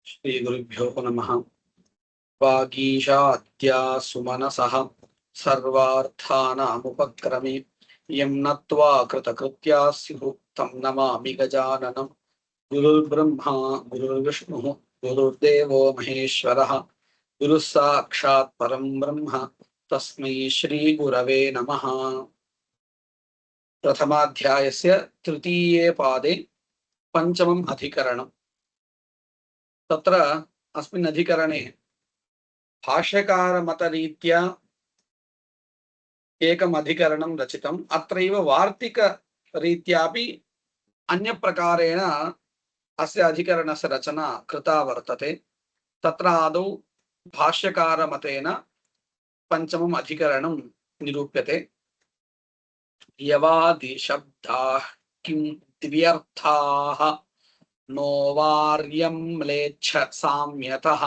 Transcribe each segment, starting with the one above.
श्रीगुरुभ्यो नमः। वागीशाद्या सुमनसः सर्वार्थानामुपक्रमे यं नत्वा कृतकृत्या स्युः तं नमामि गजाननं। गुरुर्ब्रह्मा गुरुर्विष्णुः गुरुर्देवो महेश्वरः गुरुः साक्षात् परं ब्रह्म तस्मै श्रीगुरवे नमः। प्रथमाध्यायस्य तृतीये पादे पञ्चमम् अधिकरणम्। तत्र अस्मिन् अधिकरणे भाष्यकारमतरीत्या एकम् अधिकरणं रचितम्। अत्रैव वार्तिकरीत्यापि अन्यप्रकारेण अस्य अधिकरणस्य रचना कृता वर्तते। तत्र आदौ भाष्यकारमतेन पञ्चमम् अधिकरणं निरूप्यते। यवादिशब्दाः किं द्व्यर्थाः नो वार्यं म्लेच्छ साम्यतः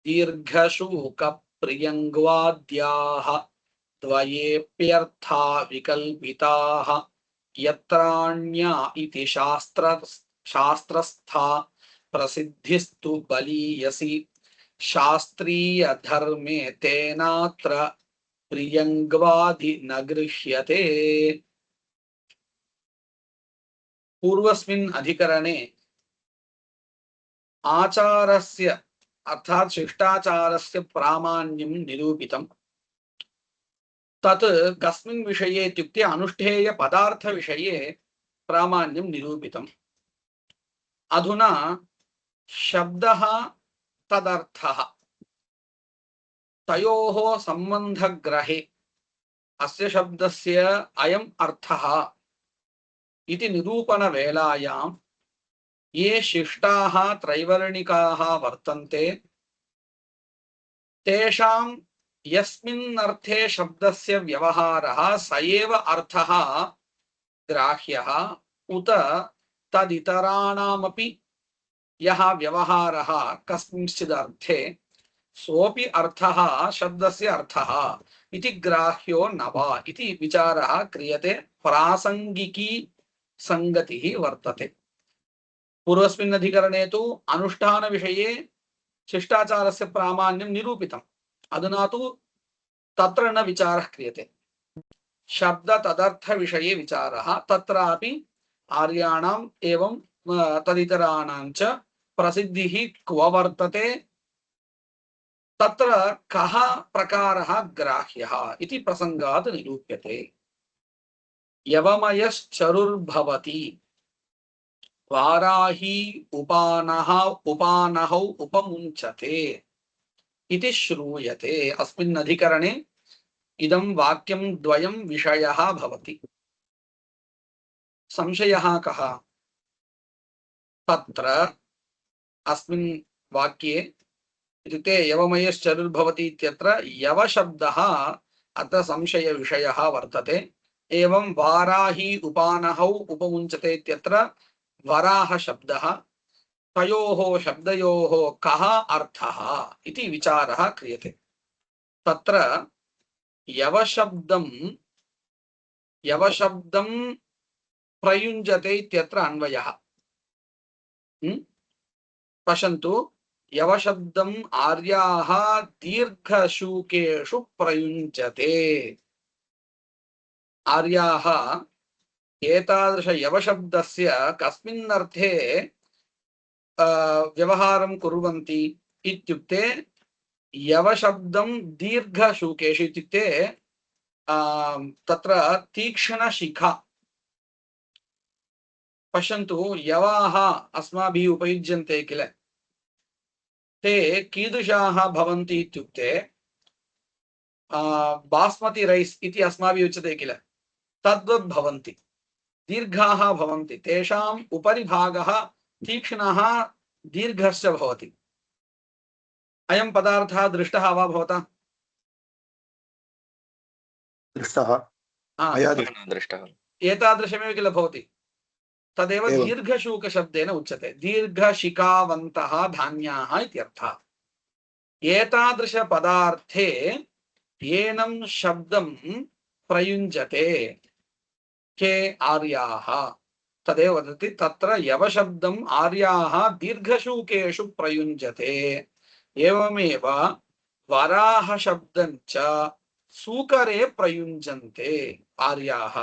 दीर्घशूकप्रियङ्ग्वाद्याः द्वयेऽप्यर्था विकल्पिताः यत्राण्या इति शास्त्रस्था प्रसिद्धिस्तु बलीयसी शास्त्रीयधर्मे तेनात्र प्रियङ्ग्वादि न गृह्यते। पूर्वस्मिन् अधिकरणे आचारस्य अर्थात शिष्टाचारस्य प्रामाण्यं निरूपितम्। तत् कस्मिन् विषये इत्युक्ते अनुष्ठेय पदार्थ विषये प्रामाण्यं निरूपितम्। अधुना शब्दः तदर्थः तयोः सम्बन्धग्रहे अस्य शब्दस्य अयम् अर्थः इति निरूपणवेलायां ये शिष्टाः त्रैवर्णिकाः वर्तन्ते तेषां यस्मिन् अर्थे शब्दस्य व्यवहारः स एव अर्थः ग्राह्यः उत तदितराणामपि यः व्यवहारः कस्मिंश्चित् अर्थे सोऽपि अर्थः शब्दस्य अर्थः इति ग्राह्यो न वा इति विचारः क्रियते। प्रासंगिकी संगतिः वर्तते। पूर्वस्मिन् अधिकरणे तु अनुष्ठान विषये शिष्टाचारस्य प्रामाण्यं निरूपितम्। अधुना तु तत्र न विचारः क्रियते, शब्द तदर्थ विषये विचारः। तत्रापि आर्याणाम् एवं तदितराणां च प्रसिद्धिः क्व वर्तते, तत्र कः प्रकारः ग्राह्यः इति प्रसंगात् निरूप्यते। यवमयश्चरुर्भवति वाराही उपानहौ उपमुञ्चते इति श्रूयते। अस्मिन् अधिकरणे इदं वाक्यं द्वयं विषयः भवति। संशयः कः? तत्र अस्मिन् वाक्ये इत्युक्ते यवमयश्चरुर्भवति इत्यत्र यवशब्दः अत्र संशयविषयः वर्तते। एवं वाराही उपानहौ उपमुञ्चते इत्यत्र वराह शब्दः, तयोः शब्दयोः कः अर्थः इति विचारः क्रियते। तत्र यवशब्दं प्रयुञ्जते इत्यत्र अन्वयः। पश्यन्तु, यवशब्दम् आर्याः दीर्घशूकेषु प्रयुञ्जते। आर्याः एतादृश यवशब्दस्य कस्मिन् अर्थे व्यवहारं कुर्वन्ति इत्युक्ते यवशब्दं दीर्घशूकेषु इत्युक्ते तत्र तीक्ष्णशिखा। पश्यन्तु, यवाः अस्माभिः उपयुज्यन्ते किल, ते कीदृशाः भवन्ति इत्युक्ते बास्मति रैस् इति अस्माभिः उच्यते किल, तद्वत् भवन्ति, दीर्घाः भवन्ति। तेषाम् उपरि भागः तीक्ष्णः दीर्घश्च भवति। अयं पदार्थः दृष्टः वा भवता? दृष्टः, एतादृशमेव किल भवति। तदेव दीर्घशूकशब्देन उच्यते। दीर्घशिखावन्तः धान्याः इत्यर्थः। एतादृशपदार्थे येनं शब्दं प्रयुञ्जते के आर्याः तदेव वदति तत्र यवशब्दम् आर्याः दीर्घशूकेषु प्रयुञ्जते एवमेव वराहशब्दं च सूकरे प्रयुञ्जन्ते आर्याः।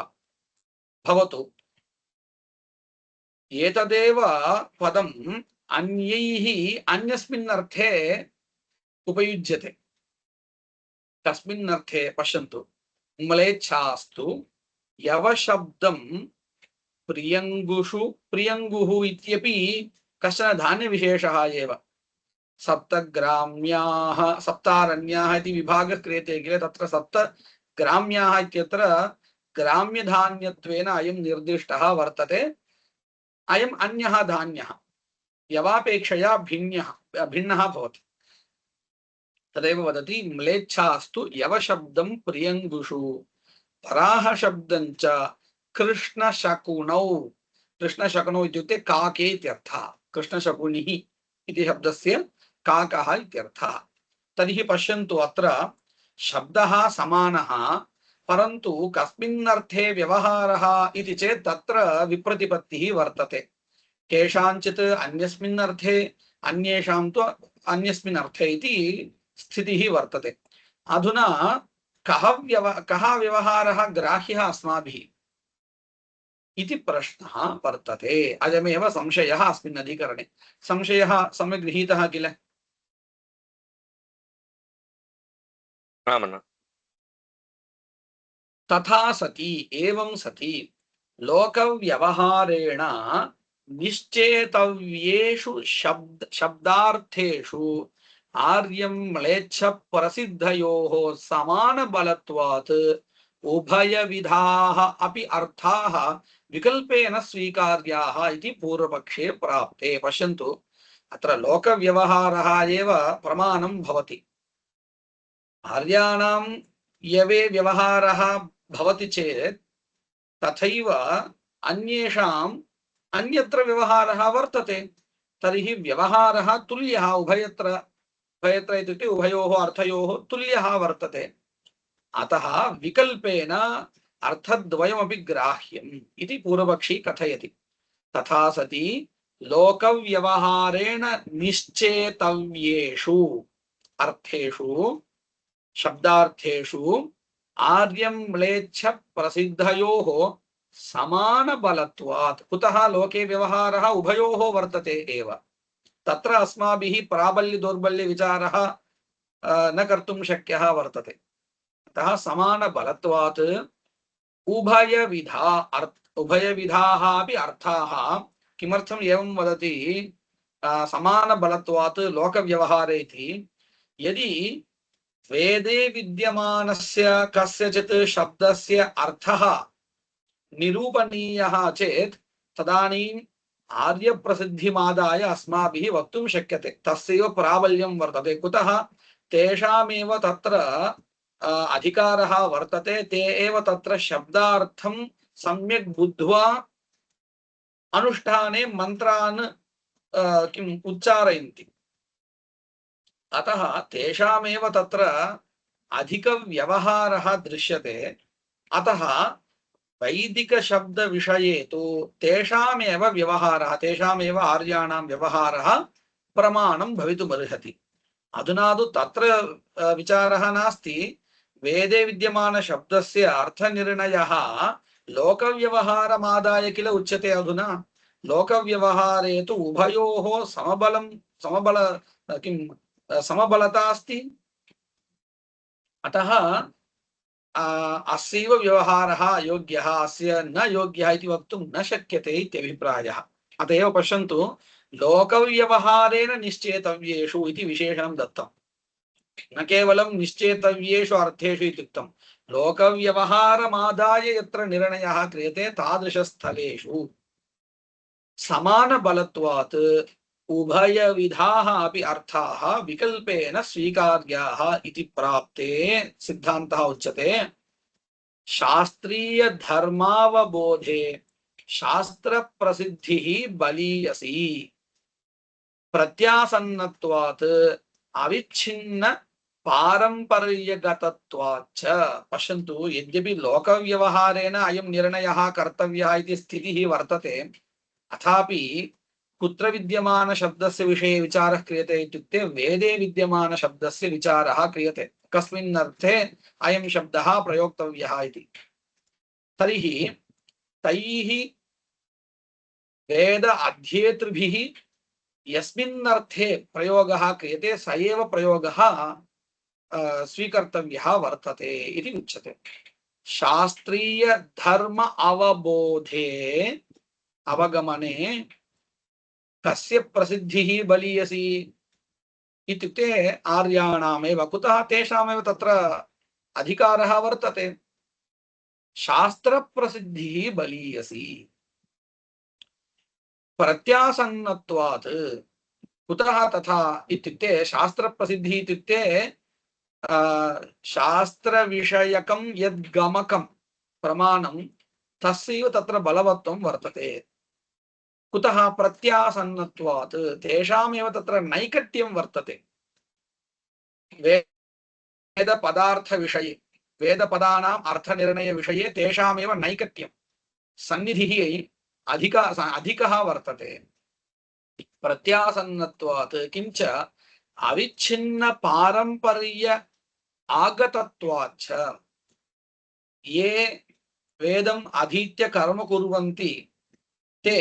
भवतु एतदेव पदम् अन्यैः अन्यस्मिन् अर्थे उपयुज्यते। तस्मिन् अर्थे पश्यन्तु म्लेच्छास्तु यवशब्दं प्रियङ्गुषु प्रियङ्गुः इत्यपि कश्चन धान्यविशेषः एव। सप्तग्राम्याः सप्तारण्याः इति विभागः क्रियते किल, तत्र सप्तग्राम्याः इत्यत्र ग्राम्यधान्यत्वेन अयं निर्दिष्टः वर्तते। अयम् अन्यः धान्यः यवापेक्षया भिन्नः भवति। तदेव वदति म्लेच्छास्तु यवशब्दं प्रियङ्गुषु वराहशब्दं च कृष्णशकुनौ। कृष्णशकुनौ इत्युक्ते काके इत्यर्थः। कृष्णशकुनिः इति शब्दस्य काकः इत्यर्थः। तर्हि पश्यन्तु अत्र शब्दः समानः परन्तु कस्मिन् अर्थे व्यवहारः इति चेत् तत्र विप्रतिपत्तिः वर्तते। केषाञ्चित् अन्यस्मिन् अर्थे अन्येषां तु अन्यस्मिन् अर्थे इति स्थितिः वर्तते। अधुना कः व्यवहारः ग्राह्यः अस्माभिः इति प्रश्नः वर्तते। अयमेव संशयः अस्मिन् अधिकरणे। संशयः सम्यक् गृहीतः किल? तथा सति एवं सति लोकव्यवहारेण निश्चेतव्येषु शब्दार्थेषु आर्यं म्लेच्छ प्रसिद्धयोः समानबलत्वात् उभयविधाः अपि अर्थाः विकल्पेन स्वीकार्याः इति पूर्वपक्षे प्राप्ते। पश्यन्तु अत्र लोकव्यवहारः एव प्रमाणं भवति। आर्याणां यवे व्यवहारः भवति चेत् तथैव अन्येषाम् अन्यत्र व्यवहारः वर्तते। तर्हि व्यवहारः तुल्यः उभयत्र इत्युक्ते उभयोः अर्थयोः तुल्यः वर्तते। अतः विकल्पेन अर्थद्वयमपि ग्राह्यम् इति पूर्वपक्षी कथयति। तथा सति लोकव्यवहारेण निश्चेतव्येषु अर्थेषु शब्दार्थेषु आर्यं म्लेच्छ प्रसिद्धयोः समानबलत्वात्। कुतः लोके व्यवहारः उभयोः वर्तते एव। तत्र अस्माभिः प्राबल्य दौर्बल्य विचारः न कर्तुं शक्यः वर्तते। अतः समानबलत्वात् उभयविधाः अपि अर्थाः। किमर्थम् एवं वदति समानबलत्वात् लोकव्यवहारे इति? यदि वेदे विद्यमानस्य कस्यचित् शब्दस्य अर्थः निरूपणीयः चेत् तदानीम् आर्यप्रसिद्धिमादाय अस्माभिः वक्तुं शक्यते। तस्यैव प्राबल्यं वर्तते। कुतः? तेषामेव तत्र अधिकारः वर्तते। ते एव तत्र शब्दार्थं सम्यक् बुद्ध्वा अनुष्ठाने मन्त्रान् किम् उच्चारयन्ति। अतः तेषामेव तत्र अधिकव्यवहारः दृश्यते। अतः वैदिक शब्द विषये तो तेषामेव व्यवहारः तेषामेव आर्याणां व्यवहारः प्रमाणं भवितुमर्हति। अधुना तु तत्र विचारः नास्ति। वेदे विद्यमान शब्दस्य अर्थनिर्णयः लोकव्यवहारमादाय किल उच्यते। अधुना लोकव्यवहारे तु उभयोः समबलता अस्ति। अतः अस्यैव व्यवहारः योग्यः अस्य न योग्यः इति वक्तुं न शक्यते इत्यभिप्रायः। अत एव पश्यन्तु लोकव्यवहारेण निश्चेतव्येषु इति विशेषणं दत्तं। न केवलं निश्चेतव्येषु अर्थेषु इत्युक्तं, लोकव्यवहारमादाय यत्र निर्णयः क्रियते तादृशस्थलेषु समानबलत्वात् उभयविधाः अपि अर्थाः विकल्पेन स्वीकार्याः इति प्राप्ते सिद्धान्तः उच्यते। शास्त्रीय धर्मावबोधे शास्त्र प्रसिद्धिः बलीयसी प्रत्यासन्नत्वात् अविच्छिन्न पारम्पर्यगतत्वाच्च पश्यन्तु यद्यपि लोकव्यवहारेण अयं निर्णयः कर्तव्यः इति स्थितिः वर्तते अथापि कुत्र विद्यमानशब्दस्य विषये विचारः क्रियते इत्युक्ते वेदे विद्यमानशब्दस्य विचारः क्रियते कस्मिन् अर्थे अयं शब्दः प्रयोक्तव्यः इति तर्हि तैः वेद अध्येतृभिः यस्मिन् अर्थे प्रयोगः क्रियते स एव प्रयोगः स्वीकर्तव्यः वर्तते इति उच्यते शास्त्रीय धर्म अवबोधे अवगमने कस्य प्रसिद्धिः बलीयसी इत्युक्ते आर्याणामेव कुतः तेषामेव तत्र अधिकारः वर्तते शास्त्रप्रसिद्धिः बलीयसी प्रत्यासन्नत्वात् कुतः तथा इत्युक्ते शास्त्रप्रसिद्धिः इत्युक्ते शास्त्रविषयकं यद्गमकं प्रमाणं तस्यैव तत्र बलवत्वं वर्तते कुतः प्रत्यासन्नत्वात् तेषामेव तत्र नैकट्यं वर्तते वेदपदार्थविषये वेदपदानाम् अर्थनिर्णयविषये तेषामेव नैकट्यं सन्निधिः अधिकः वर्तते प्रत्यासन्नत्वात् किञ्च अविच्छिन्न पारंपर्य आगतत्वाच्च ये वेदम् अधीत्य कर्म कुर्वन्ति ते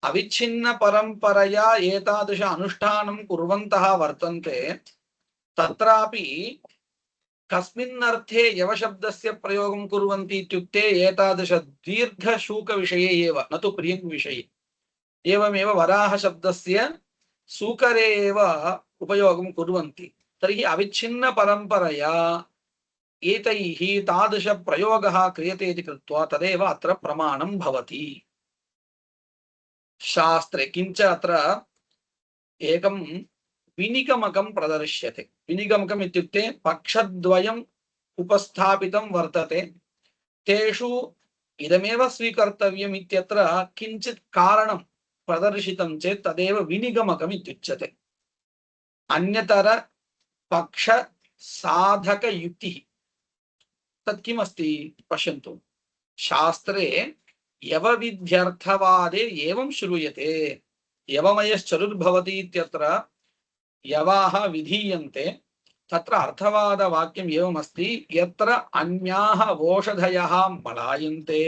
अविच्छिन्न परंपरया एतादृश अनुष्ठानं कुर्वन्तः वर्तन्ते तत्रापि कस्मिन् अर्थे यवशब्दस्य प्रयोगं कुर्वन्ति इत्युक्ते एतादृश दीर्घशूकविषये एव न तु प्रियङ्विषये एवमेव वराहशब्दस्य सूकरे एव उपयोगं कुर्वन्ति तर्हि अविच्छिन्न परंपरया एतैः तादृश प्रयोगः क्रियते इति कृत्वा तदेव अत्र प्रमाणं भवति शास्त्रे किञ्च अत्र एकं विनिगमकं प्रदर्श्यते विनिगमकम् इत्युक्ते पक्षद्वयम् उपस्थापितं वर्तते तेषु इदमेव स्वीकर्तव्यम् इत्यत्र किञ्चित् कारणं प्रदर्शितं चेत् तदेव विनिगमकम् इत्युच्यते अन्यतर पक्ष साधक युक्तिः तत् किमस्ति पश्यन्तु शास्त्रे यवविध्यर्थवादे एवं श्रूयते यवमयश्चरुर्भवति इत्यत्र यवाः विधीयन्ते तत्र अर्थवादवाक्यम् एवमस्ति यत्र अन्याः ओषधयः मलायन्ते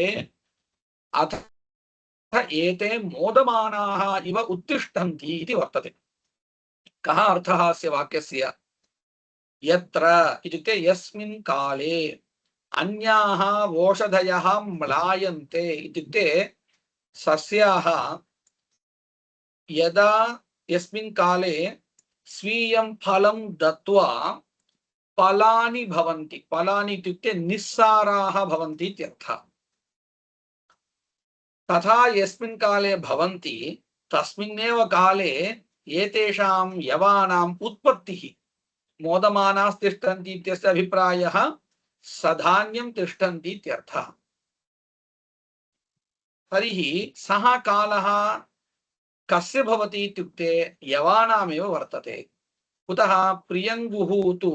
अथ एते मोदमानाः इव उत्तिष्ठन्ति इति वर्तते कः अर्थः अस्य वाक्यस्य यत्र इत्युक्ते यस्मिन् काले अन्याः ओषधयः म्लायन्ते इत्युक्ते सस्याः यदा यस्मिन् काले स्वीयं फलं दत्वा फलानि भवन्ति फलानि इत्युक्ते निस्साराः भवन्ति इत्यर्थः तथा यस्मिन् काले भवन्ति तस्मिन्नेव काले एतेषां यवानाम् उत्पत्तिः मोदमानास्तिष्ठन्ति इत्यस्य अभिप्रायः सधान्यं तिष्ठन्ति इत्यर्थः तर्हि सः कालः कस्य भवति इत्युक्ते यवानामेव वर्तते कुतः प्रियङ्गुः तु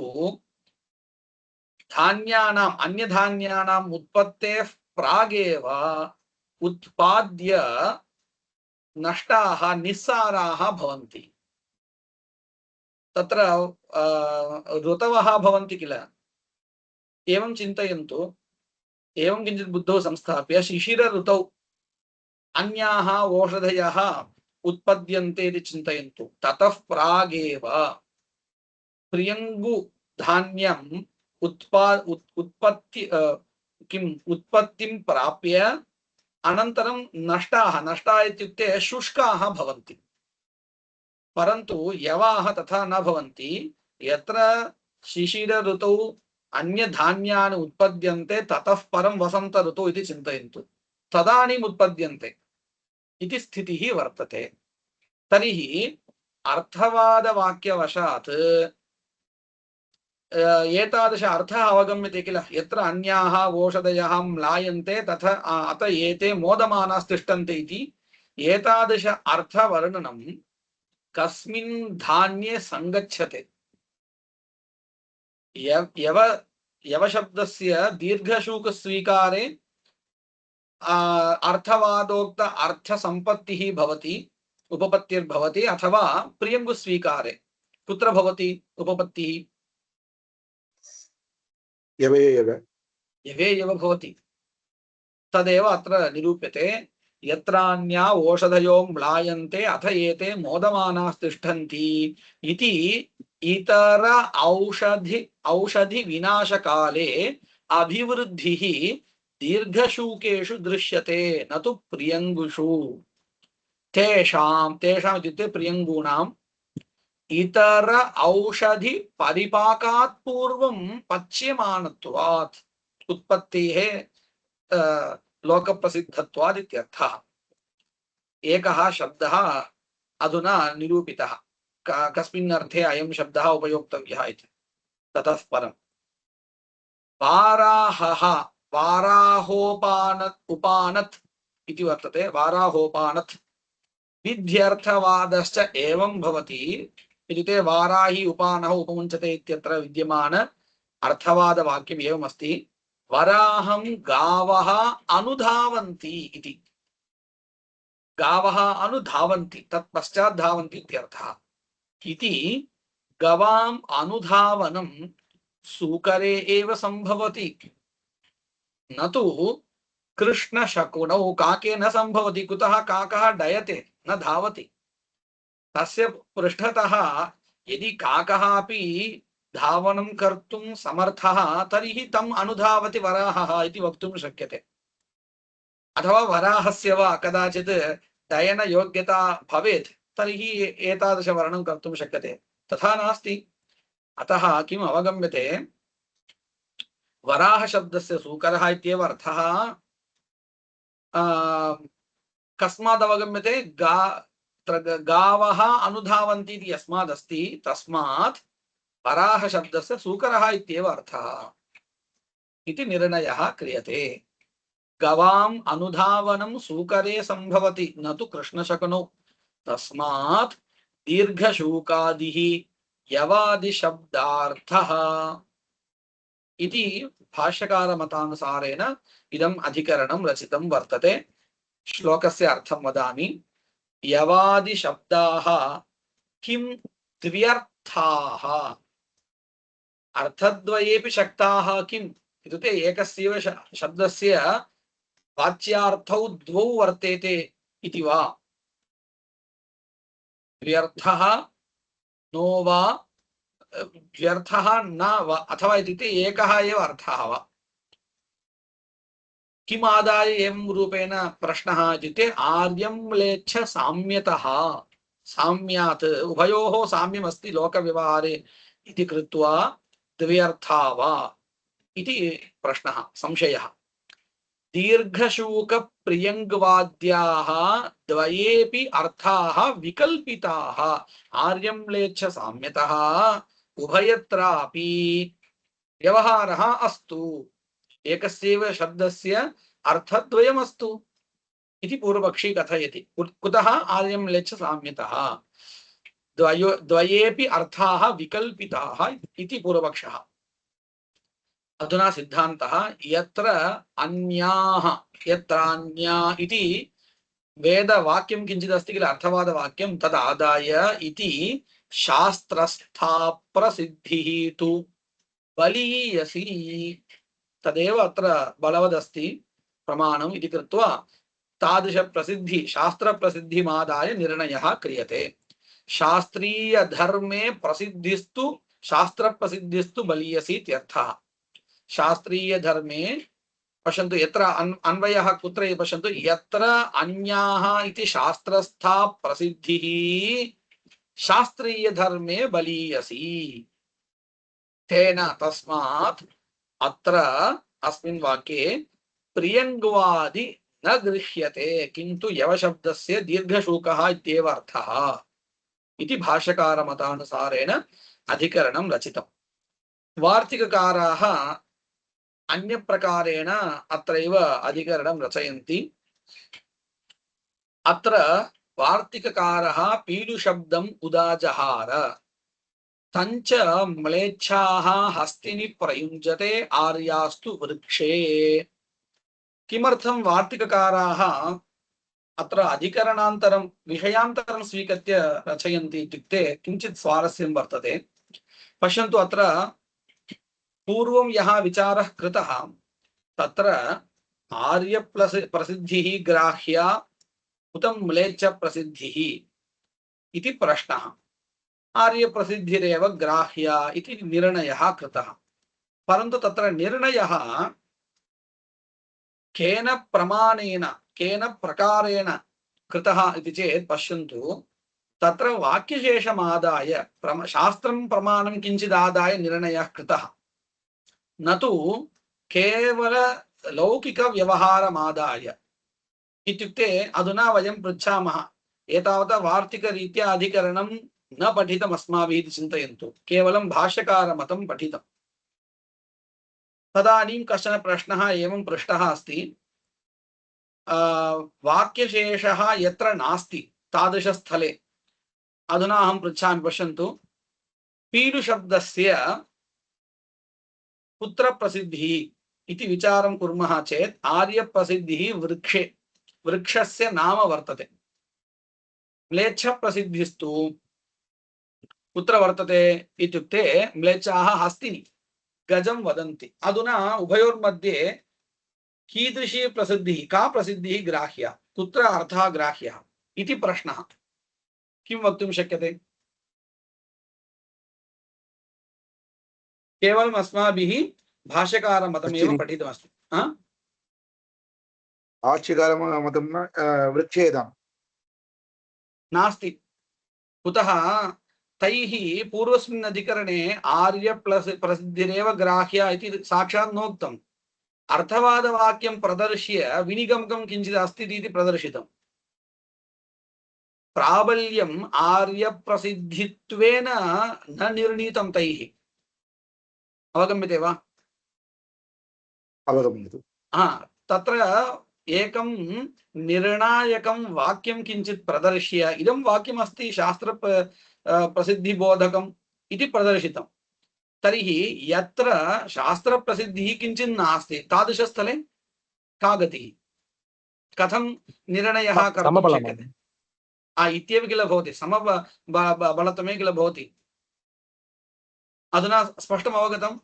धान्यानाम् अन्यधान्यानाम् उत्पत्तेः प्रागेव उत्पाद्य नष्टाः निस्साराः भवन्ति तत्र ऋतवः भवन्ति किल एवं चिन्तयन्तु एवं किञ्चित् बुद्धौ संस्थाप्य शिशिर ऋतौ अन्याः ओषधयः उत्पद्यन्ते इति चिन्तयन्तु ततः प्रागेव प्रियङ्गु धान्यम् उत्पत्तिं प्राप्य अनन्तरं नष्टाः इत्युक्ते शुष्काः भवन्ति परन्तु यवाः तथा न भवन्ति यत्र शिशिर ऋतौ अन्य धान्यानि उत्पद्यन्ते ततः परं वसंत ऋतु इति चिन्तयन्तु तदानीम् उत्पद्यन्ते इति स्थितिः वर्तते तर्हि अर्थवादवाक्यवशात् एतादृश अर्थः अवगम्यते किल यत्र अन्याः ओषधयः म्लायन्ते तथा अत एते मोदमानास्तिष्ठन्ते इति एतादृश अर्थवर्णनं कस्मिन् धान्ये संगच्छते यव यवशब्दस्य दीर्घशूकस्वीकारे अर्थवादोक्त अर्थसम्पत्तिः भवति, उपपत्तिर्भवति, अथवा प्रियङ्गुस्वीकारे कुत्र भवति उपपत्तिः? यवे एव यवे एव भवति। तदेव अत्र निरूप्यते। यत्रान्या ओषधयो म्लायन्ते अथ एते मोदमानास्तिष्ठन्ति इति इतर औषधि विनाशकाले अभिवृद्धिः दीर्घशूकेषु दृश्यते न तु प्रियङ्गुषु। तेषाम् इत्युक्ते प्रियङ्गूणाम् इतर औषधि परिपाकात् पूर्वं पच्यमानत्वात् उत्पत्तेः लोकप्रसिद्धत्वात् इत्यर्थः। एकः शब्दः अधुना निरूपितः, कस्मिन् अर्थे अयं शब्दः उपयोक्तव्यः इति। ततः परं वाराहः उपानत् इति वर्तते। वाराहोपानत् विध्यर्थवादश्च एवं भवति इत्युक्ते वाराहि उपानः उपमुञ्चते इत्यत्र विद्यमान अर्थवादवाक्यम् एवमस्ति। वराहं गावः अनुधावन्ति इति। गावः अनुधावन्ति तत्पश्चात् धावन्ति इत्यर्थः। इति गवाम् अनुधावनं सूकरे एव संभवति, न तु कृष्णशकुनौ काके न संभवति। कुतः? काकः डयते न धावति। तस्य पृष्ठतः यदि काकः अपि धावनं कर्तुं समर्थः तर्हि तम् अनुधावति वराहः इति वक्तुं शक्यते। अथवा वराहस्य वा कदाचित् डयनयोग्यता भवेत् तर्हि एतादृशवर्णनं कर्तुं शक्यते। तथा नास्ति। अतः किम् अवगम्यते? वराह शब्दस्य सूकरः इत्येव अर्थः। कस्मात् अवगम्यते? गावः अनुधावन्ति इति यस्मादस्ति तस्मात् वराह शब्दस्य सूकरः इत्येव अर्थः इति निर्णयः क्रियते। गवाम् अनुधावनं सूकरे संभवति न तु कृष्णशकुनौ। तस्मात् दीर्घशूकादिः यवादिशब्दार्थः इति भाष्यकारमतानुसारेण इदम् अधिकरणं रचितं वर्तते। श्लोकस्य अर्थं वदामि। यवादिशब्दाः किं द्व्यर्थाः अर्थद्वयेपि शक्ताः किम् इत्युक्ते एकस्यैव शब्दस्य वाच्यार्थौ द्वौ वर्तेते इति वा? द्व्यर्थः नो वा द्व्यर्थः न वा अथवा इत्युक्ते एकः एव अर्थः वा? किम् आदाय एवं रूपेण प्रश्नः इत्युक्ते आर्यं म्लेच्छ साम्यतः साम्यात् उभयोः साम्यमस्ति लोकव्यवहारे इति कृत्वा द्व्यर्था वा इति प्रश्नः, संशयः। दीर्घशूकप्रियङ्गवाद्याः द्वयेपि अर्थाः विकल्पिताः आर्यं म्लेच्छ साम्यतः उभयत्रापि व्यवहारः अस्तु। एकस्यैव शब्दस्य अर्थद्वयमस्तु इति पूर्वपक्षी कथयति। कुतः? आर्यं म्लेच्छ साम्यतः द्वयेपि अर्थाः विकल्पिताः इति पूर्वपक्षः। अधुना सिद्धान्तः यत्र अन्याः यत्रान्या इति वेदवाक्यं किञ्चित् अस्ति किल, अर्थवादवाक्यं, तदादाय इति शास्त्रस्था प्रसिद्धिः तु बलीयसी तदेव अत्र बलवदस्ति प्रमाणम् इति कृत्वा तादृशप्रसिद्धि शास्त्रप्रसिद्धिमादाय निर्णयः क्रियते। शास्त्रीयधर्मे प्रसिद्धिस्तु शास्त्रप्रसिद्धिस्तु बलीयसी इत्यर्थः। शास्त्रीयधर्मे पश्यन्तु, यत्र अन्वयः कुत्र पश्यन्तु, यत्र अन्याः इति शास्त्रस्था प्रसिद्धिः शास्त्रीयधर्मे बलीयसी तेन तस्मात् अत्र अस्मिन् वाक्ये प्रियङ्गवादि न गृह्यते किन्तु यवशब्दस्य दीर्घशूकः इत्येव अर्थः इति भाष्यकारमतानुसारेण अधिकरणं रचितम्। वार्तिककाराः अन्यप्रकारेण अत्रैव अधिकरणं रचयन्ति। अत्र वार्तिककारः पीडुशब्दम् उदाजहार तञ्च म्लेच्छाः हस्तिनि प्रयुञ्जते आर्यास्तु वृक्षे। किमर्थं वार्तिककाराः अत्र अधिकरणान्तरं विषयान्तरं स्वीकृत्य रचयन्ति इत्युक्ते किञ्चित् स्वारस्यं वर्तते। पश्यन्तु, अत्र पूर्वं यः विचारः कृतः तत्र आर्य प्रसिद्धिः ग्राह्या उत म्लेच्छ प्रसिद्धिः इति प्रश्नः। आर्य प्रसिद्धिरेव ग्राह्या इति निर्णयः कृतः। परन्तु तत्र निर्णयः केन प्रमाणेन केन प्रकारेण कृतः इति चेत् पश्यन्तु, तत्र वाक्यशेषमादाय शास्त्रं प्रमाणं किञ्चिदादाय निर्णयः कृतः, न तु केवल लौकिक व्यवहारमादाय। इत्युक्ते अधुना वयं पृच्छामः, एतावता वार्तिकरीत्या अधिकरणं न पठितम् अस्माभिः इति चिन्तयन्तु, केवलं भाष्यकारमतं पठितम्। तदानीं कश्चन प्रश्नः एवं पृष्टः अस्ति, वाक्यशेषः यत्र नास्ति तादृशस्थले, अधुना अहं पृच्छामि, पश्यन्तु, पीडुशब्दस्य कुत्र प्रसिद्धिः इति विचारं कुर्मः चेत् आर्यप्रसिद्धिः वृक्षे, वृक्षस्य नाम वर्तते। म्लेच्छ प्रसिद्धिस्तु कुत्र वर्तते इत्युक्ते म्लेच्छाः हस्तिनि गजं वदन्ति। अधुना उभयोर्मध्ये कीदृशी प्रसिद्धिः, का प्रसिद्धिः ग्राह्या, कुत्र अर्थः ग्राह्यः इति प्रश्नः। किं वक्तुं शक्यते? केवलम् अस्माभिः भाष्यकारमतमेव पठितमस्ति। भाष्यकारमतं वृक्षेदं नास्ति। कुतः? तैः पूर्वस्मिन् अधिकरणे आर्य प्रसिद्धिरेव ग्राह्या इति साक्षात् नोक्तम्। अर्थवादवाक्यं प्रदर्श्य विनिगमकं किञ्चित् अस्ति इति प्रदर्शितम्। प्राबल्यम् आर्यप्रसिद्धित्वेन न निर्णीतं तैः। अवगम्यते वा? अवगम्यते। तत्र एकं निर्णायकं वाक्यं किञ्चित् प्रदर्श्य इदं वाक्यमस्ति शास्त्र प्रसिद्धिबोधकम् इति प्रदर्शितं। तर्हि यत्र शास्त्रप्रसिद्धिः किञ्चित् नास्ति तादृशस्थले का गतिः? कथं निर्णयः कर्तुं शक्यते? इत्येव किल भवति, समबलतमे किल भवति। अधुना स्पष्टम् अवगतं?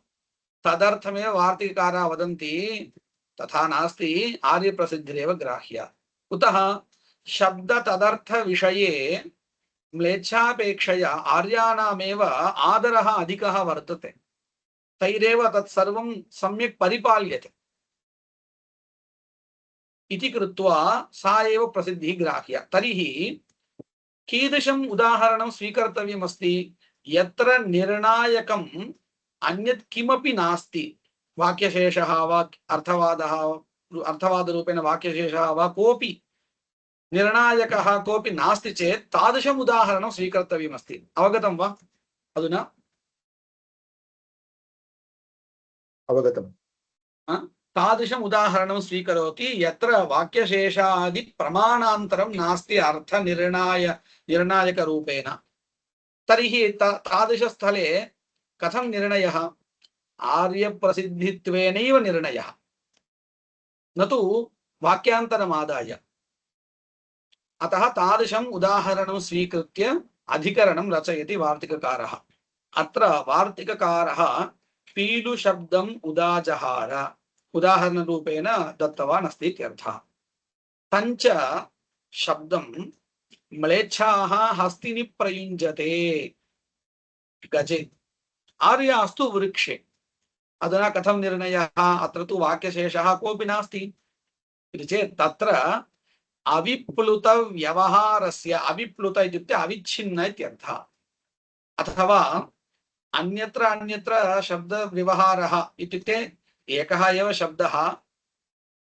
तदर्थमेव वार्तिककाराः वदन्ति तथा नास्ति, आर्यप्रसिद्धिरेव ग्राह्या। कुतः? शब्द तदर्थ विषये म्लेच्छापेक्षया आर्याणामेव आदरः अधिकः वर्तते। तैरेव तत्सर्वं सम्यक् परिपाल्यते इति कृत्वा सा एव प्रसिद्धिः ग्राह्या। तर्हि कीदृशम् उदाहरणं स्वीकर्तव्यमस्ति? यत्र निर्णायकम् अन्यत् किमपि नास्ति, वाक्यशेषः वा अर्थवादः, अर्थवादरूपेण वाक्यशेषः वा कोऽपि निर्णायकः कोऽपि नास्ति चेत् तादृशम् उदाहरणं स्वीकर्तव्यमस्ति। अवगतं वा? अधुना अवगतं। तादृशम् उदाहरणं स्वीकरोति यत्र वाक्यशेषादि प्रमाणान्तरं नास्ति निर्णायकरूपेण। तर्हि तादृशस्थले कथं निर्णयः? आर्यप्रसिद्धित्वेनैव निर्णयः, न तु वाक्यान्तरमादाय। अतः तादृशम् उदाहरणं स्वीकृत्य अधिकरणं रचयति वार्तिककारः। अत्र वार्तिककारः पीडुशब्दम् उदाजहार उदाहरणरूपेण दत्तवान् अस्ति इत्यर्थः। तञ्च शब्दं म्लेच्छाः हस्तिनि प्रयुञ्जते गजे, आर्यास्तु वृक्षे। अधुना कथं निर्णयः? अत्र तु वाक्यशेषः कोऽपि नास्ति इति चेत् तत्र अविप्लुत व्यवहारस्य, अविप्लुत इत्युक्ते अविच्छिन्न इत्यर्थः, अथवा अन्यत्र अन्यत्र शब्दव्यवहारः इत्युक्ते एकः एव शब्दः,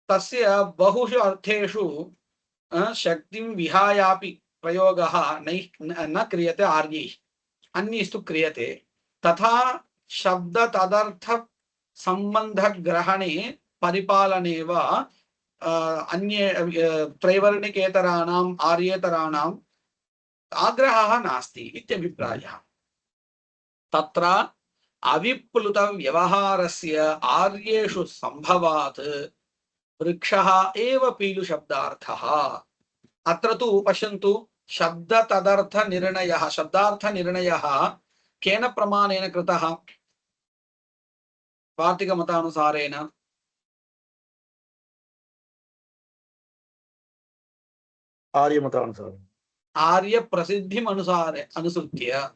तस्य बहुषु अर्थेषु शक्तिं विहायापि प्रयोगः न क्रियते आर्यैः, अन्यैस्तु क्रियते। तथा शब्द तदर्थ सम्बन्धग्रहणे परिपालने वा अन्ये त्रैवर्णिकेतराणाम् आर्येतराणाम् आग्रहः नास्ति इत्यभिप्रायः। तत्र अविप्लुत व्यवहारस्य आर्येषु संभवात् वृक्षः एव पीलुशब्दार्थः। अत्र तु पश्यन्तु, शब्द तदर्थ निर्णयः, शब्दार्थ निर्णयः केन प्रमाणेन कृतः? वार्तिकमतानुसारेण आर्यमतानुसारम् आर्यप्रसिद्धिम् अनुसृत्य।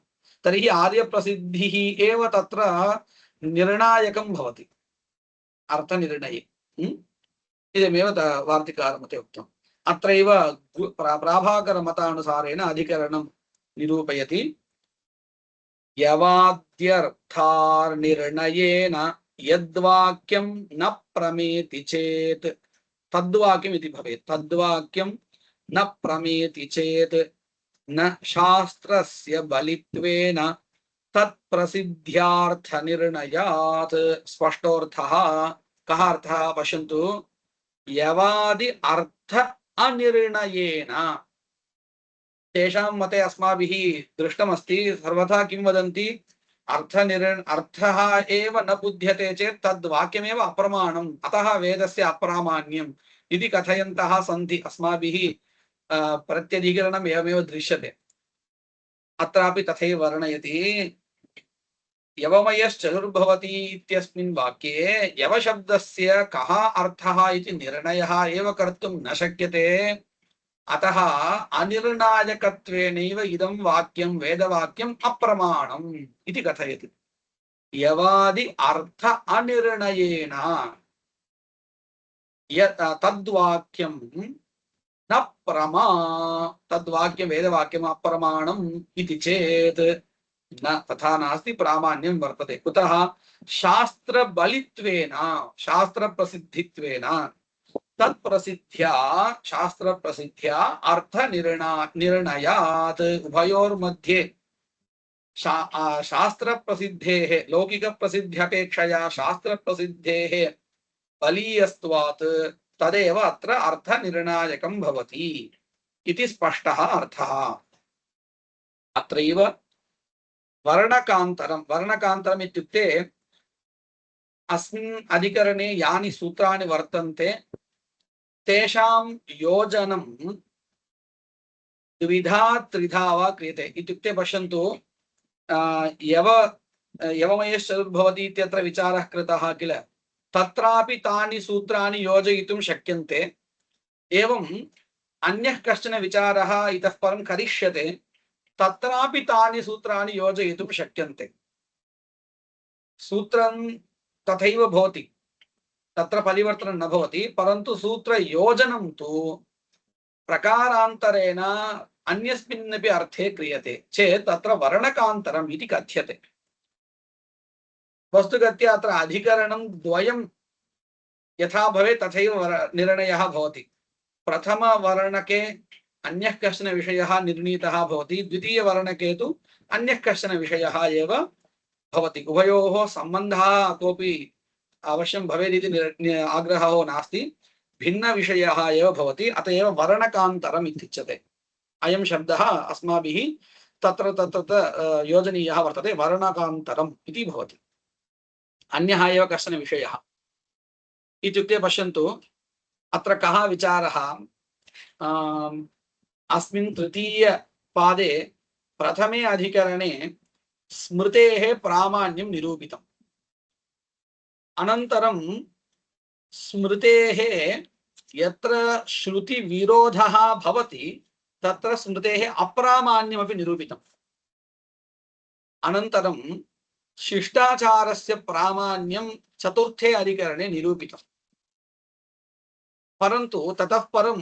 तर्हि आर्यप्रसिद्धिः एव तत्र निर्णायकं भवति अर्थनिर्णये। इदमेव वार्तिकारमते उक्तम्। अत्रैव प्राभाकरमतानुसारेण अधिकरणं निरूपयति। यवाद्यर्थार्निर्णयेन यद्वाक्यं न प्रमेति चेत् तद्वाक्यम् इति भवेत्। तद्वाक्यं न प्रमेति चेत् न शास्त्रस्य बलित्वेन तत्प्रसिद्ध्यार्थनिर्णयात्। स्पष्टोऽर्थः। कः अर्थः? पश्यन्तु, यवादि अर्थ अनिर्णयेन। तेषां मते अस्माभिः दृष्टमस्ति, सर्वथा किं वदन्ति, अर्थः एव न बुध्यते चेत् तद्वाक्यमेव अप्रमाणम्, अतः वेदस्य अप्रामाण्यम् इति कथयन्तः सन्ति। अस्माभिः प्रत्यधिकरणम् एवमेव दृश्यते। अत्रापि तथैव वर्णयति। यवमयश्चतुर्भवति इत्यस्मिन् वाक्ये यवशब्दस्य कः अर्थः इति निर्णयः एव कर्तुं न शक्यते। अतः अनिर्णायकत्वेनैव इदं वाक्यं वेदवाक्यम् अप्रमाणम् इति कथयति। यवादि अर्थ अनिर्णयेन तद्वाक्यं न प्रमा, तद्वाक्यं वेदवाक्यम् अप्रमाणम् इति चेत् न, तथा नास्ति, प्रामाण्यं वर्तते। कुतः? शास्त्रबलित्वेन, शास्त्रप्रसिद्धित्वेन, तत्प्रसिद्ध्या, शास्त्रप्रसिद्ध्या अर्थनिर्णयात्। उभयोर्मध्ये शास्त्रप्रसिद्धेः, लौकिकप्रसिद्ध्यपेक्षया शास्त्रप्रसिद्धेः बलीयत्वात् तदेव अत्र अर्थनिर्णायकं भवति इति स्पष्टः अर्थः। अत्रैव वर्णकान्तरं, वर्णकान्तरम् इत्युक्ते अस्मिन् अधिकरणे यानि सूत्राणि वर्तन्ते तेषां योजनं द्विधा त्रिधा वा क्रियते। इत्युक्ते पश्यन्तु, यवमयश्चतुर्भवति इत्यत्र विचारः कृतः किल, तत्रापि तानि सूत्राणि योजयितुं शक्यन्ते। एवम् अन्यः कश्चन विचारः इतः परं करिष्यते, तत्रापि तानि सूत्राणि योजयितुं शक्यन्ते। सूत्रं तथैव भवति, तत्र परिवर्तनं न भवति, परन्तु सूत्रयोजनं तु प्रकारान्तरेण अन्यस्मिन्नपि अर्थे क्रियते चेत् तत्र वर्णकान्तरम् इति कथ्यते। वस्तुगत्या अत्र अधिकरणं द्वयं यथा भवेत् तथैव निर्णयः भवति। प्रथमवर्णके अन्यः कश्चन विषयः निर्णीतः भवति, द्वितीयवर्णके तु अन्यः कश्चन विषयः एव भवति। उभयोः सम्बन्धः कोऽपि अवश्यं भवेदिति आग्रहो नास्ति, भिन्नविषयः एव भवति। अत एव वर्णकान्तरम् इत्युच्यते। अयं शब्दः अस्माभिः तत्र तत्र योजनीयः वर्तते, वर्णकान्तरम् इति भवति। अन्यः एव कश्चन विषयः इत्युक्ते पश्यन्तु, अत्र कः विचारः? अस्मिन् तृतीयपादे प्रथमे अधिकरणे स्मृतेः प्रामाण्यं निरूपितम्। अनन्तरं स्मृतेः यत्र श्रुतिविरोधः भवति तत्र स्मृतेः अप्रामाण्यमपि निरूपितम्। अनन्तरं शिष्टाचारस्य प्रामाण्यं चतुर्थे अधिकरणे निरूपितम्। परन्तु ततः परं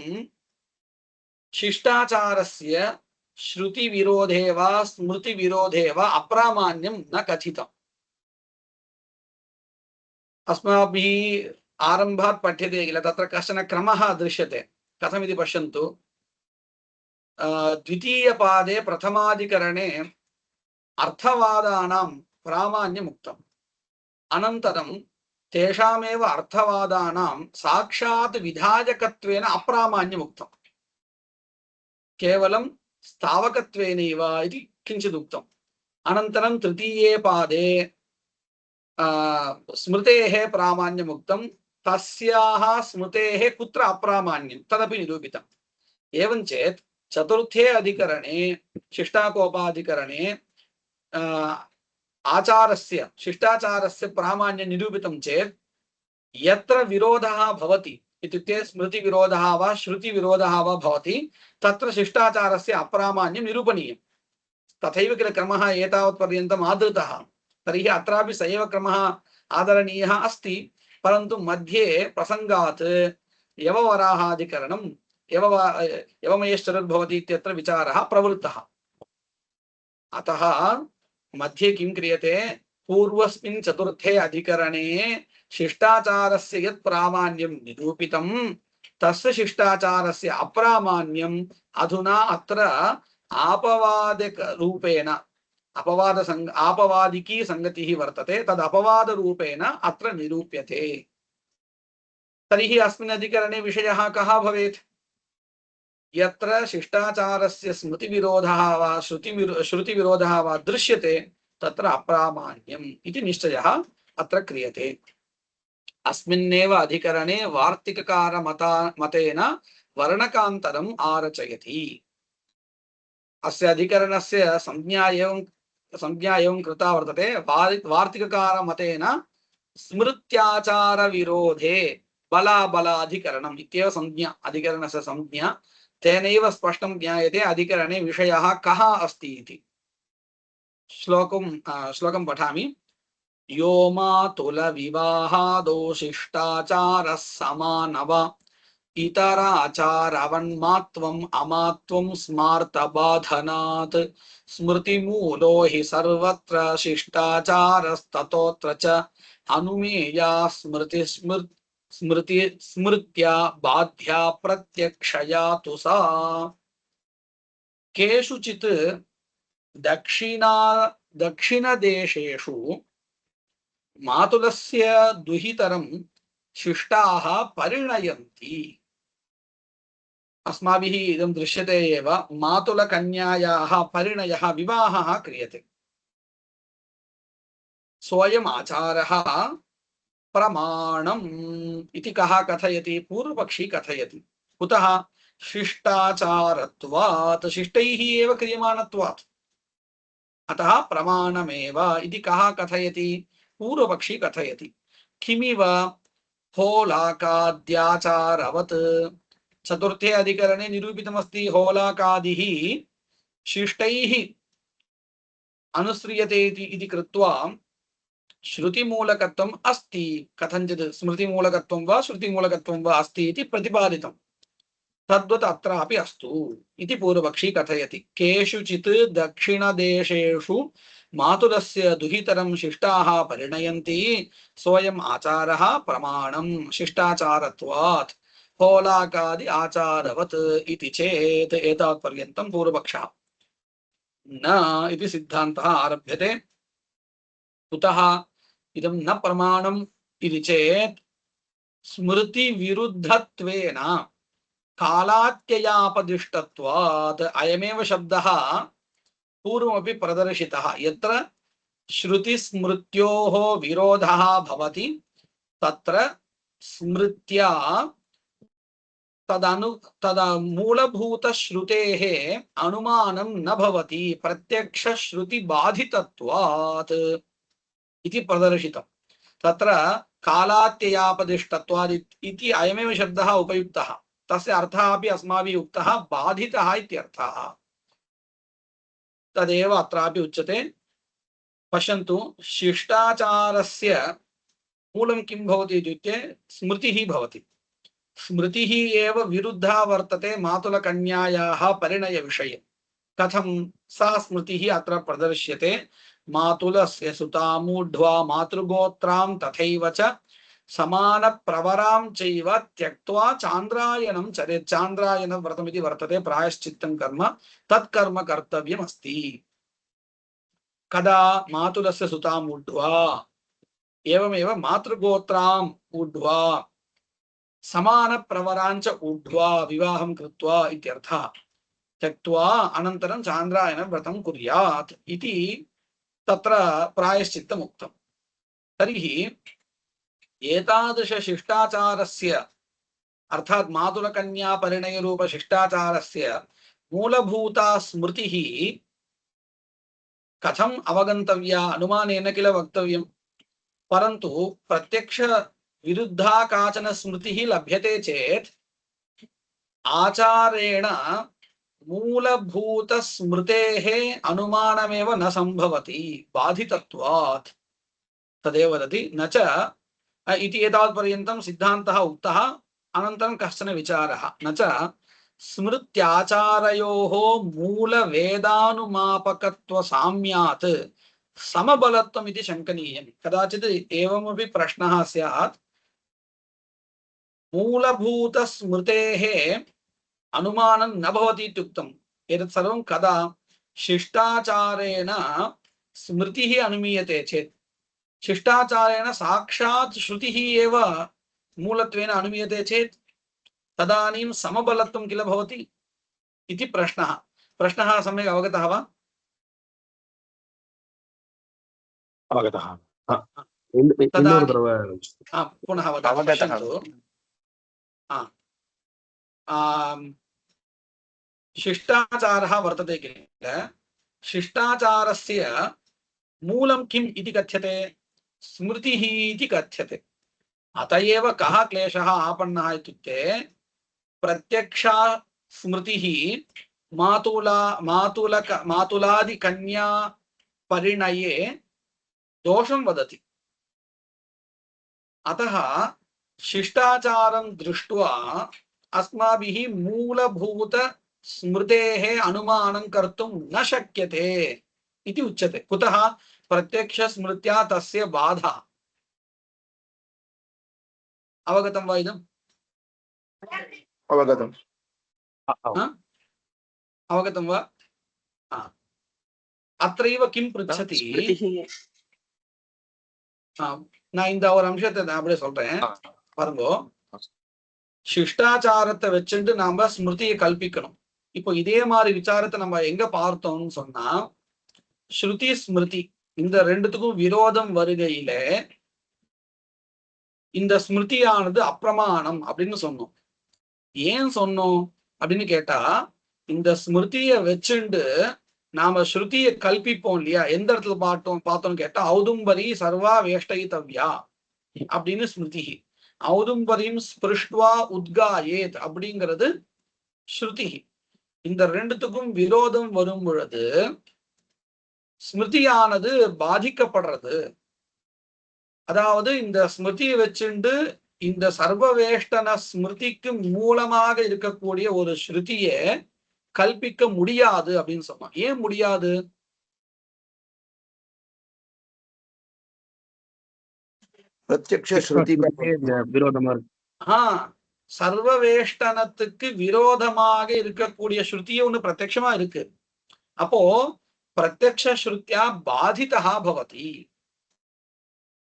शिष्टाचारस्य श्रुतिविरोधे वा स्मृतिविरोधे वा अप्रामाण्यं न कथितम्। अस्माभिः आरम्भात् पठ्यते किल, तत्र कश्चन क्रमः दृश्यते। कथमिति पश्यन्तु, द्वितीयपादे प्रथमाधिकरणे अर्थवादानां प्रामाण्यम् उक्तम्। अनन्तरं तेषामेव अर्थवादानां साक्षात् विधायकत्वेन अप्रामाण्यम् उक्तम्। केवलं स्थावकत्वेनैव इति किञ्चित् उक्तम्। अनन्तरं तृतीये पादे स्मृतेः प्रामाण्यमुक्तं तस्याः स्मृतेः कुत्र अप्रामाण्यं तदपि निरूपितम्। एवं चेत् चतुर्थे अधिकरणे शिष्टाकोपाधिकरणे आचारस्य शिष्टाचारस्य प्रामाण्यं निरूपितं चेत् यत्र विरोधः भवति इत्युक्ते स्मृतिविरोधः वा श्रुतिविरोधः वा भवति तत्र शिष्टाचारस्य अप्रामाण्यं निरूपणीयम्। तथैव किल क्रमः एतावत्पर्यन्तम् आदृतः, तर्हि अत्रापि स एव क्रमः आदरणीयः अस्ति, परन्तु मध्ये प्रसङ्गात् यववराहाधिकरणं यवमयश्चरुर्भवति इत्यत्र विचारः प्रवृत्तः। अतः मध्ये किं क्रियते, पूर्वस्मिन् चतुर्थे अधिकरणे शिष्टाचारस्य यत् प्रामाण्यं निरूपितं तस्य शिष्टाचारस्य अप्रामाण्यम् अधुना अत्र आपवादिक रूपेण आपवादिकी संगतिः वर्तते, तद् अपवाद रूपेण अत्र निरूप्यते। तर्हि अस्मिन् अधिकरणे विषयः कः भवेत्? यत्र शिष्टाचारस्य स्मृतिविरोधः वा श्रुतिविरोधः वा दृश्यते तत्र अप्रामाण्यम् इति निश्चयः अत्र क्रियते। अस्मिन्नेव अधिकरणे वार्तिककारमतेन वर्णकान्तरम् आरचयति। अस्य अधिकरणस्य संज्ञा एवं कृता वर्तते। वार्तिककारमतेन स्मृत्याचार विरोधे बलाबलाधिकरणम् इत्येव संज्ञा, अधिकरणस्य संज्ञा। तेनैव स्पष्टं ज्ञायते अधिकरणे विषयः कः अस्ति इति। श्लोकं पठामि। यो मातुल विवाहादो शिष्टाचारः समानव इतराचारवन्मात्वम् अमात्वं स्मार्तबाधनात् स्मृतिमूलो हि सर्वत्र शिष्टाचारस्ततोऽत्र च अनुमेया स्मृत्या बाध्या प्रत्यक्षया तु सा। केषुचित् दक्षिणदेशेषु मातुलस्य दुहितरं शिष्टाः परिणयन्ति। अस्माभिः इदं दृश्यते एव, मातुलकन्यायाः परिणयः विवाहः क्रियते। सोऽयम् आचारः प्रमाणम् इति कः कथयति? पूर्वपक्षी कथयति। कुतः? शिष्टाचारत्वात्, शिष्टैः एव क्रियमाणत्वात्। अतः प्रमाणमेव इति कः कथयति? पूर्वपक्षी कथयति। किमिव? होलाकाद्याचारवत्। चतुर्थे अधिकरणे निरूपितमस्ति होलाकादिः शिष्टैः अनुस्रियते इति कृत्वा श्रुतिमूलकत्वम् अस्ति, कथञ्चित् स्मृतिमूलकत्वं वा श्रुतिमूलकत्वं वा अस्ति इति प्रतिपादितं। तद्वत् अत्रापि अस्तु इति पूर्वपक्षी कथयति। केषुचित् दक्षिणदेशेषु मातुलस्य दुहितरं शिष्टाः परिणयन्ति, सोऽयम् आचारः प्रमाणं शिष्टाचारत्वात् होलाकादि आचारवत् इति चेत् एतावत्पर्यन्तं पूर्वपक्षः। न इति सिद्धान्तः आरभ्यते। कुतः इदं न प्रमाणम् इति चेत् स्मृतिविरुद्धत्वेन कालात्ययापदिष्टत्वात् अयमेव शब्दः पूर्वमपि प्रदर्शितः। यत्र श्रुतिस्मृत्योः विरोधः भवति तत्र स्मृत्या मूलभूतश्रुतेः अनुमानं न भवति, प्रत्यक्षश्रुतिबाधितत्वात् इति प्रदर्शितं। तत्र कालात्ययापदिष्टत्वात् इति अयमेव शब्दः उपयुक्तः। तस्य अर्थः अपि अस्माभिः उक्तः, बाधितः इत्यर्थः। तदेव अत्रापि उच्यते। पश्यन्तु, शिष्टाचारस्य मूलं किं भवति इत्युक्ते स्मृतिः भवति। स्मृतिः एव विरुद्धा वर्तते मातुलकन्यायाः परिणयविषये। कथं? सा स्मृतिः अत्र प्रदर्श्यते। मातुलस्य सुतामूढ्वा मातृगोत्रां तथैव च समानप्रवरां चैव त्यक्त्वा चान्द्रायणं चरेत्। चान्द्रायणव्रतमिति वर्तते, प्रायश्चित्तं कर्म, तत्कर्म कर्तव्यमस्ति। कदा? मातुलस्य सुतामूढ्वा, एवमेव मातृगोत्राम् ऊढ्वा, समानप्रवराञ्च ऊढ्वा, विवाहं कृत्वा इत्यर्थः। त्यक्त्वा अनन्तरं चान्द्रायणव्रतं कुर्यात् इति तत्र प्रायश्चित्तम् उक्तम्। तर्हि एतादृशशिष्टाचारस्य अर्थात् मातुलकन्या परिणयरूपशिष्टाचारस्य मूलभूता स्मृतिः कथम् अवगन्तव्या अनुमानेन किल वक्तव्यम्। परन्तु प्रत्यक्ष विरुद्धा काचन स्मृतिः लभ्यते चेत् आचारेण मूलभूत स्मृतेः अनुमानमेव न संभवति बाधितत्वात्। तदेव वदति न च इति एतावत्पर्यन्तं सिद्धान्तः उक्तः। अनन्तरं कश्चन विचारः न च स्मृत्याचारयोः मूलवेदानुमापकत्वसाम्यात् समबलत्वम् इति शङ्कनीयम्। कदाचित् एवमपि प्रश्नः स्यात्, मूलभूतस्मृतेः अनुमानं न भवति इत्युक्तम्। एतत् सर्वं कदा शिष्टाचारेण स्मृतिः अनुमीयते चेत्, शिष्टाचारेण साक्षात् श्रुतिः एव मूलत्वेन अनुमीयते चेत् तदानीं समबलत्वं किल भवति इति प्रश्नः। प्रश्नः सम्यक् अवगतः वा? अवगतः। पुनः वदामि। शिष्टाचारः वर्तते किल, शिष्टाचारस्य मूलं किम् इति कथ्यते, स्मृतिः इति कथ्यते। अत एव कः क्लेशः आपन्नः इत्युक्ते प्रत्यक्षा स्मृतिः मातुलादिकन्या परिणये दोषं वदति। अतः शिष्टाचारं दृष्ट्वा अस्माभिः मूलभूत स्मृतेः अनुमानं कर्तुं न शक्यते इति उच्यते। कुतः? प्रत्यक्ष स्मृत्या तस्य बाधा। अवगतं वा इदम्? अवगतम्। अवगतं वा? अत्रैव किं पृच्छति, நான் இந்த ஒரு அம்சத்தை நான் அப்படியே சொல்றேன் பாருங்க. சிஷ்டாச்சாரத்தை வச்சுட்டு நாம ஸ்மிருதியை கல்பிக்கணும். இப்போ இதே மாதிரி விசாரத்தை நம்ம எங்க பார்த்தோம்னு சொன்னா, ஸ்ருதி ஸ்மிருதி இந்த ரெண்டுத்துக்கும் விரோதம் வருகையில இந்த ஸ்மிருதியானது அப்பிரமாணம் அப்படின்னு சொன்னோம். ஏன் சொன்னோம் அப்படின்னு கேட்டா, இந்த ஸ்மிருதியை வச்சுண்டு நாம ஸ்ருதியை கல்பிப்போம் இல்லையா, எந்த இடத்துல பார்த்தோம்னு கேட்டா ஔதும்பரி சர்வா வேஷ்டயித்தவ்யா அப்படின்னு ஸ்மிருதி, ஔதும்பரியும் ஸ்பிருஷ்டுவா உத்காயேத் அப்படிங்கிறது ஸ்ருதி. இந்த ரெண்டுத்துக்கும் விரோதம் வரும் பொழுது ஸ்மிருதியானது பாதிக்கப்படுறது. அதாவது இந்த ஸ்மிருதியை வச்சுண்டு இந்த சர்வவேஷ்டன ஸ்மிருதிக்கு மூலமாக இருக்கக்கூடிய ஒரு ஸ்ருதியை கல்பிக்க முடியாது அப்படின்னு சொன்னான். ஏன் முடியாது? பிரத்யக்ஷ ஸ்ருதி விரோதமா இருக்கு. சர்வவேஷ்டனத்துக்கு விரோதமாக இருக்கக்கூடிய ஸ்ருதியும் ஒண்ணு பிரத்யக்ஷமா இருக்கு. அப்போ பிரத்யக்ஷ ஸ்ருத்தியா பாதிதா பவதி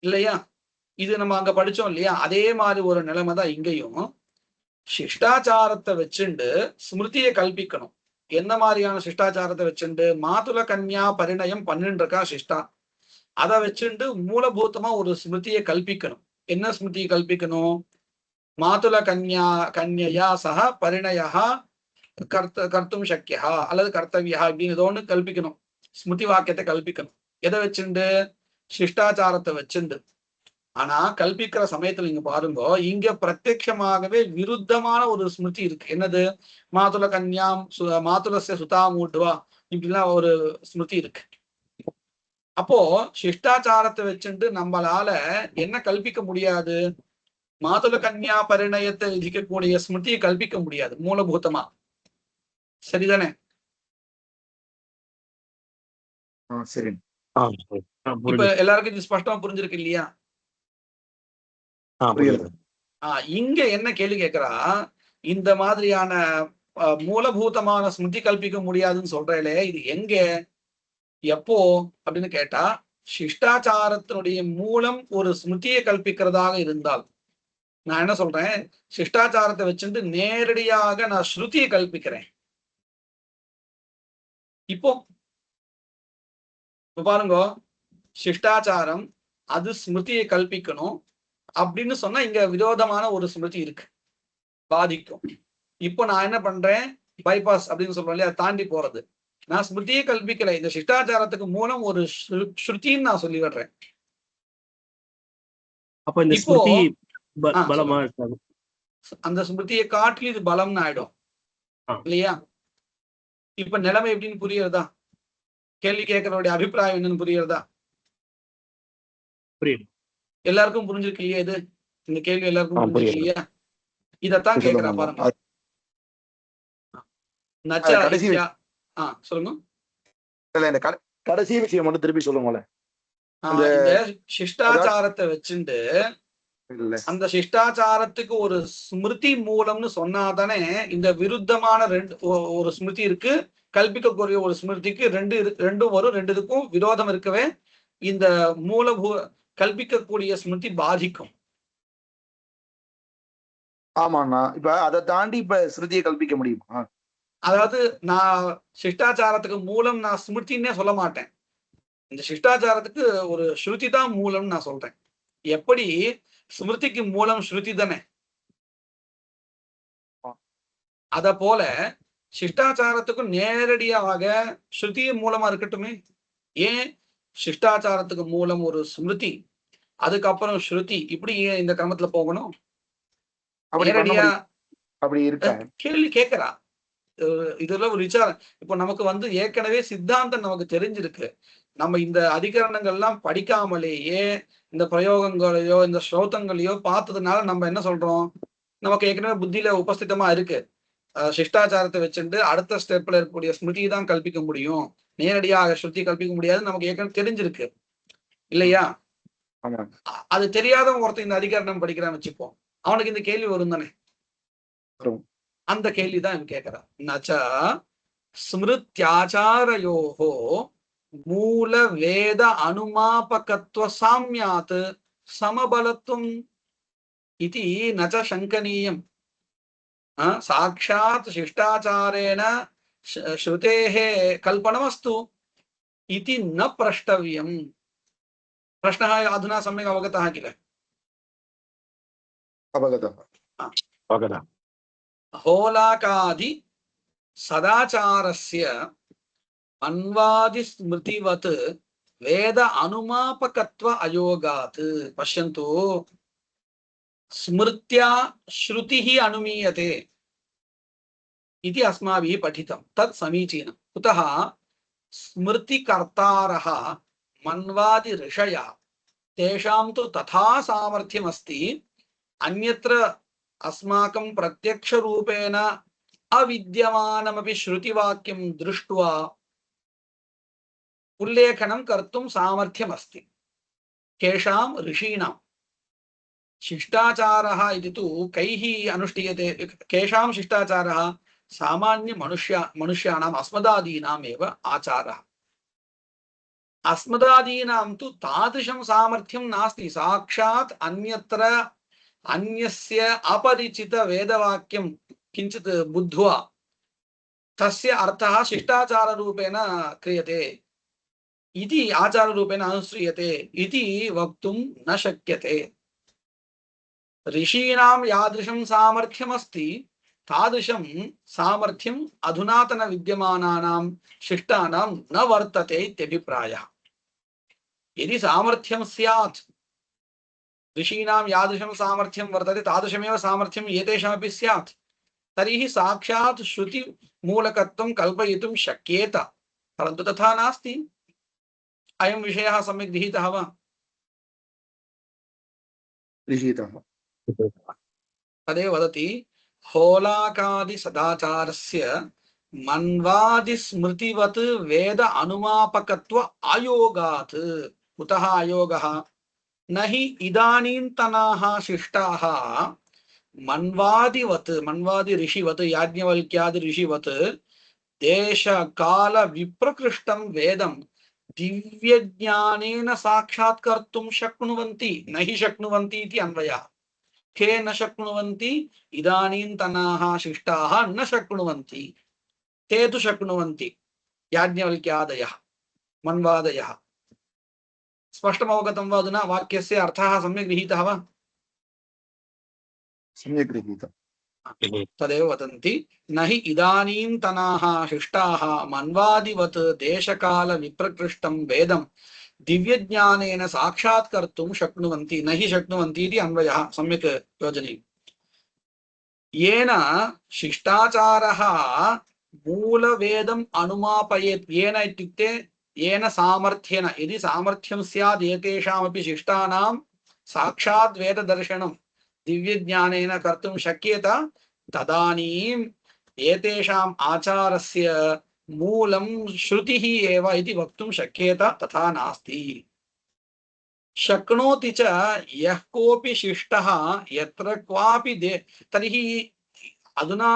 இல்லையா? இது நம்ம அங்க படிச்சோம் இல்லையா? அதே மாதிரி ஒரு நிலைமை தான் இங்கேயும். சிஷ்டாச்சாரத்தை வச்சுண்டு ஸ்மிருதியை கல்பிக்கணும். என்ன மாதிரியான சிஷ்டாச்சாரத்தை வச்சுண்டு? மாதுல கன்யா பரிணயம் பண்ணிருக்கா சிஷ்டா, அதை வச்சுண்டு மூலபூத்தமா ஒரு ஸ்மிருதியை கல்பிக்கணும். என்ன ஸ்மிருதியை கல்பிக்கணும்? மாதுல கன்யா சக பரிணயா கர்த்தும் சக்கியா அல்லது கர்த்தவியா அப்படின்னு ஏதோ ஒன்று கல்பிக்கணும். ஸ்மிருதி வாக்கியத்தை கல்பிக்கணும். எதை வச்சுண்டு? சிஷ்டாச்சாரத்தை வச்சுண்டு. ஆனா கல்பிக்கிற சமயத்துல நீங்க பாருங்க, இங்க பிரத்யட்சமாகவே விருத்தமான ஒரு ஸ்மிருதி இருக்கு. என்னது? மாதுல கன்யாம் மாதுலஸ்ய சுதா மூட்டுவா இப்படிலாம் ஒரு ஸ்மிருதி இருக்கு. அப்போ சிஷ்டாச்சாரத்தை வச்சுட்டு நம்மளால என்ன கல்பிக்க முடியாது? மாதுல கன்யா பரிணயத்தை விதிக்கக்கூடிய ஸ்மிருதியை கல்பிக்க முடியாது மூலபூதமா. சரிதானே? சரி. இப்ப எல்லாருக்கும் இது ஸ்பஷ்டமா புரிஞ்சிருக்கு இல்லையா? இங்க என்ன கேள்வி கேட்கிறா, இந்த மாதிரியான மூலபூதமான ஸ்மிருதி கல்பிக்க முடியாதுன்னு சொல்றேலே, இது எங்க எப்போ அப்படின்னு கேட்டா, சிஷ்டாச்சாரத்தினுடைய மூலம் ஒரு ஸ்மிருதியை கல்பிக்கிறதாக இருந்தால், நான் என்ன சொல்றேன், சிஷ்டாச்சாரத்தை வச்சுட்டு நேரடியாக நான் ஸ்ருதியை கல்பிக்கிறேன். இப்போ பாருங்க, சிஷ்டாச்சாரம் அது ஸ்மிருதியை கல்பிக்கணும் அப்படின்னு சொன்னா இங்க விரோதமான ஒரு ஸ்மிருதி இருக்கு, பாதிக்கும். இப்போ நான் என்ன பண்றேன், பைபாஸ் அப்படின்னு சொல்றோம் இல்லையா, தாண்டி போறது. நான் ஸ்மிருதியை கல்பிக்கல, இந்த சிஷ்டாச்சாரத்துக்கு மூலம் ஒரு ஸ்ருதின்னு நான் சொல்லி விடுறேன். அப்ப இந்த இப்போ ஸ்மிருதி ஆ, பலமா சொல்லுங்க. இருக்காது. அந்த ஸ்மிருதியை காட்டிலும் இது பலம்னு ஆயிடும் ஆ. இல்லையா? இப்ப நிலைமை எப்படின்னு புரியுறதா? கேள்வி கேட்கறவருடைய அபிப்பிராயம் என்னன்னு புரியுறதா? புரியுது. எல்லாருக்கும் புரிஞ்சிருக்கு இல்லையா? இது இந்த கேள்வி எல்லாருக்கும் புரிஞ்சிருக்கு புரியுது. இல்லையா? இதத்தான் கேட்கிறா சொல்லுங்க. பாருங்க. நச்ச கடைசி இத்யா- சொல்லுங்க. இல்ல, இந்த கடைசி விஷயம் மட்டும் திருப்பி சொல்லுங்களேன். இந்த சிஷ்டாச்சாரத்தை வச்சுட்டு இல்ல, அந்த சிஷ்டாச்சாரத்துக்கு ஒரு ஸ்மிருதி மூலம்னு சொன்னாதானே இந்த விருத்தமான ஒரு ஸ்மிருதி இருக்கு, கல்பிக்கக்கூடிய ஒரு ஸ்மிருதிக்கு ரெண்டும் வரும். ரெண்டுக்கும் விரோதம் இருக்கவே இந்த கல்பிக்கக்கூடிய ஸ்மிருதி பாதிக்கும். ஆமாண்ணா. இப்ப அதை தாண்டி இப்ப ஸ்ருதியை கல்பிக்க முடியுமா? அதாவது நான் சிஷ்டாச்சாரத்துக்கு மூலம் நான் ஸ்மிருதின்னே சொல்ல மாட்டேன். இந்த சிஷ்டாச்சாரத்துக்கு ஒரு ஸ்ருதி தான் மூலம்னு நான் சொல்றேன். எப்படி ஸ்மிருதிக்கு மூலம் ஸ்ருதி தானே, அத போல சிஷ்டாச்சாரத்துக்கு நேரடியாக ஸ்ருதி மூலமா இருக்கட்டுமே. ஏன் சிஷ்டாச்சாரத்துக்கு மூலம் ஒரு ஸ்மிருதி, அதுக்கப்புறம் ஸ்ருதி, இப்படி ஏன் இந்த கிரமத்துல போகணும்? நேரடியா அப்படி இருக்க கேள்வி கேட்கிறா. இதுல ஒரு விசாரம். இப்போ நமக்கு ஏற்கனவே சித்தாந்தம் நமக்கு தெரிஞ்சிருக்கு. நம்ம இந்த அதிகரணங்கள்லாம் படிக்காமலேயே இந்த பிரயோகங்களையோ இந்த ஸ்ரோதங்களையோ பார்த்ததுனால நம்ம என்ன சொல்றோம், நமக்கு ஏற்கனவே புத்தியில உபஸ்திதமா இருக்கு. சிஷ்டாச்சாரத்தை வச்சுட்டு அடுத்த ஸ்டெப்ல இருக்கக்கூடிய ஸ்மிருதி தான் கல்பிக்க முடியும், நேரடியாக ஸ்ருதி கல்பிக்க முடியாது, நமக்கு ஏற்கனவே தெரிஞ்சிருக்கு இல்லையா? அது தெரியாதவன் ஒருத்தர் இந்த அதிகரணம் படிக்கிறான்னு வச்சுப்போம், அவனுக்கு இந்த கேள்வி வரும் தானே. அந்த கேள்விதான் இவன் கேட்கிறான். நச்ச ஸ்மிருத்யாச்சாரயோஹோ மூல வேத அனுமாபகத்துவ சாம்யாத் சமபலத்துவம் இதி நச்ச சங்கனீயம். சாட்சாத் சிஷ்டாச்சாரேண ஸ்ருதேஹ கல்பனமஸ்து इति न प्रष्टव्यम्. प्रश्नः अधुना सम्यक् अवगतः किल? अवगतः. होलाकादि सदाचारस्य अन्वादि स्मृतिवत् वेद अनुमापकत्व अयोगात्. पश्यन्तु, स्मृत्या श्रुतिः अनुमीयते इति अस्माभिः पठितं, तत् समीचीनं. कुतः? स्मृतिकर्तारः मन्वादि ऋषयः, तेषां तु तथा सामर्थ्यमस्ति, अन्यत्र अस्माकं प्रत्यक्ष रूपेण अविद्यमानमपि श्रुतिवाक्यं दृष्ट्वा उल्लेखनं कर्तुं सामर्थ्यमस्ति. केषां? ऋषीणां. शिष्टाचारः इति तु कैः अनुष्ठीयते? केषां शिष्टाचारः? सामान्य मनुष्याणाम् अस्मदादीनाम् एव आचारः. अस्मदादीनां तु तादृशं सामर्थ्यं नास्ति. साक्षात् अन्यत्र अन्यस्य अपरिचित वेदवाक्यं किञ्चित् बुद्ध्वा तस्य अर्थः शिष्टाचाररूपेण क्रियते इति, आचाररूपेण अनुश्रियते इति वक्तुं न शक्यते. ऋषीणां यादृशं सामर्थ्यमस्ति तादृशं सामर्थ्यम् अधुनातन विद्यमानानां शिष्टानां न वर्तते इत्यभिप्रायः. यदि सामर्थ्यं स्यात्, ऋषीणां यादृशं सामर्थ्यं वर्तते तादृशमेव सामर्थ्यम् एतेषामपि स्यात्, तर्हि साक्षात् श्रुति मूलकत्वं कल्पयितुं शक्येत. परन्तु तथा नास्ति. अयं विषयः सम्यक् विहितः वा? तदेव वदति, होलाकादि सदाचारस्य मन्वादि स्मृतिवत् वेद अनुमापकत्व अयोगात्. कुतः अयोगः? न हि इदानीन्तनाः शिष्टाः मन्वादिवत्, मन्वादि ऋषिवत्, याज्ञवल्क्यादि ऋषिवत् देश काल विप्रकृष्टं वेदं दिव्यज्ञानेन साक्षात्कर्तुं शक्नुवन्ति. न हि शक्नुवन्ति इति अन्वयः. के न शक्नुवन्ति? इदानीन्तनाः शिष्टाः न शक्नुवन्ति, ते तु शक्नुवन्ति, याज्ञवल्क्यादयः मन्वादयः. स्पष्टम् अवगतं वा अधुना? वाक्यस्य अर्थः सम्यक् गृहीतः वा? सम्यक् गृहीतम्। तदेव वदन्ति न हि इदानीन्तनाः शिष्टाः मन्वादिवत् देशकालविप्रकृष्टं वेदं दिव्यज्ञानेन साक्षात्कर्तुं शक्नुवन्ति न हि शक्नुवन्ति इति अन्वयः सम्यक् योजनीयः। येन शिष्टाचारः मूलवेदम् अनुमापयेत्, येन इत्युक्ते येन सामर्थ्येन, यदि सामर्थ्यं स्यात् एतेषामपि शिष्टानां साक्षात् वेददर्शनं दिव्यज्ञानेन कर्तुं शक्येत, तदानीम् एतेषाम् आचारस्य मूलं श्रुतिः एव इति वक्तुं शक्येत, तथा नास्ति। शक्नोति च यः कोऽपि शिष्टः यत्र क्वापि तर्हि अधुना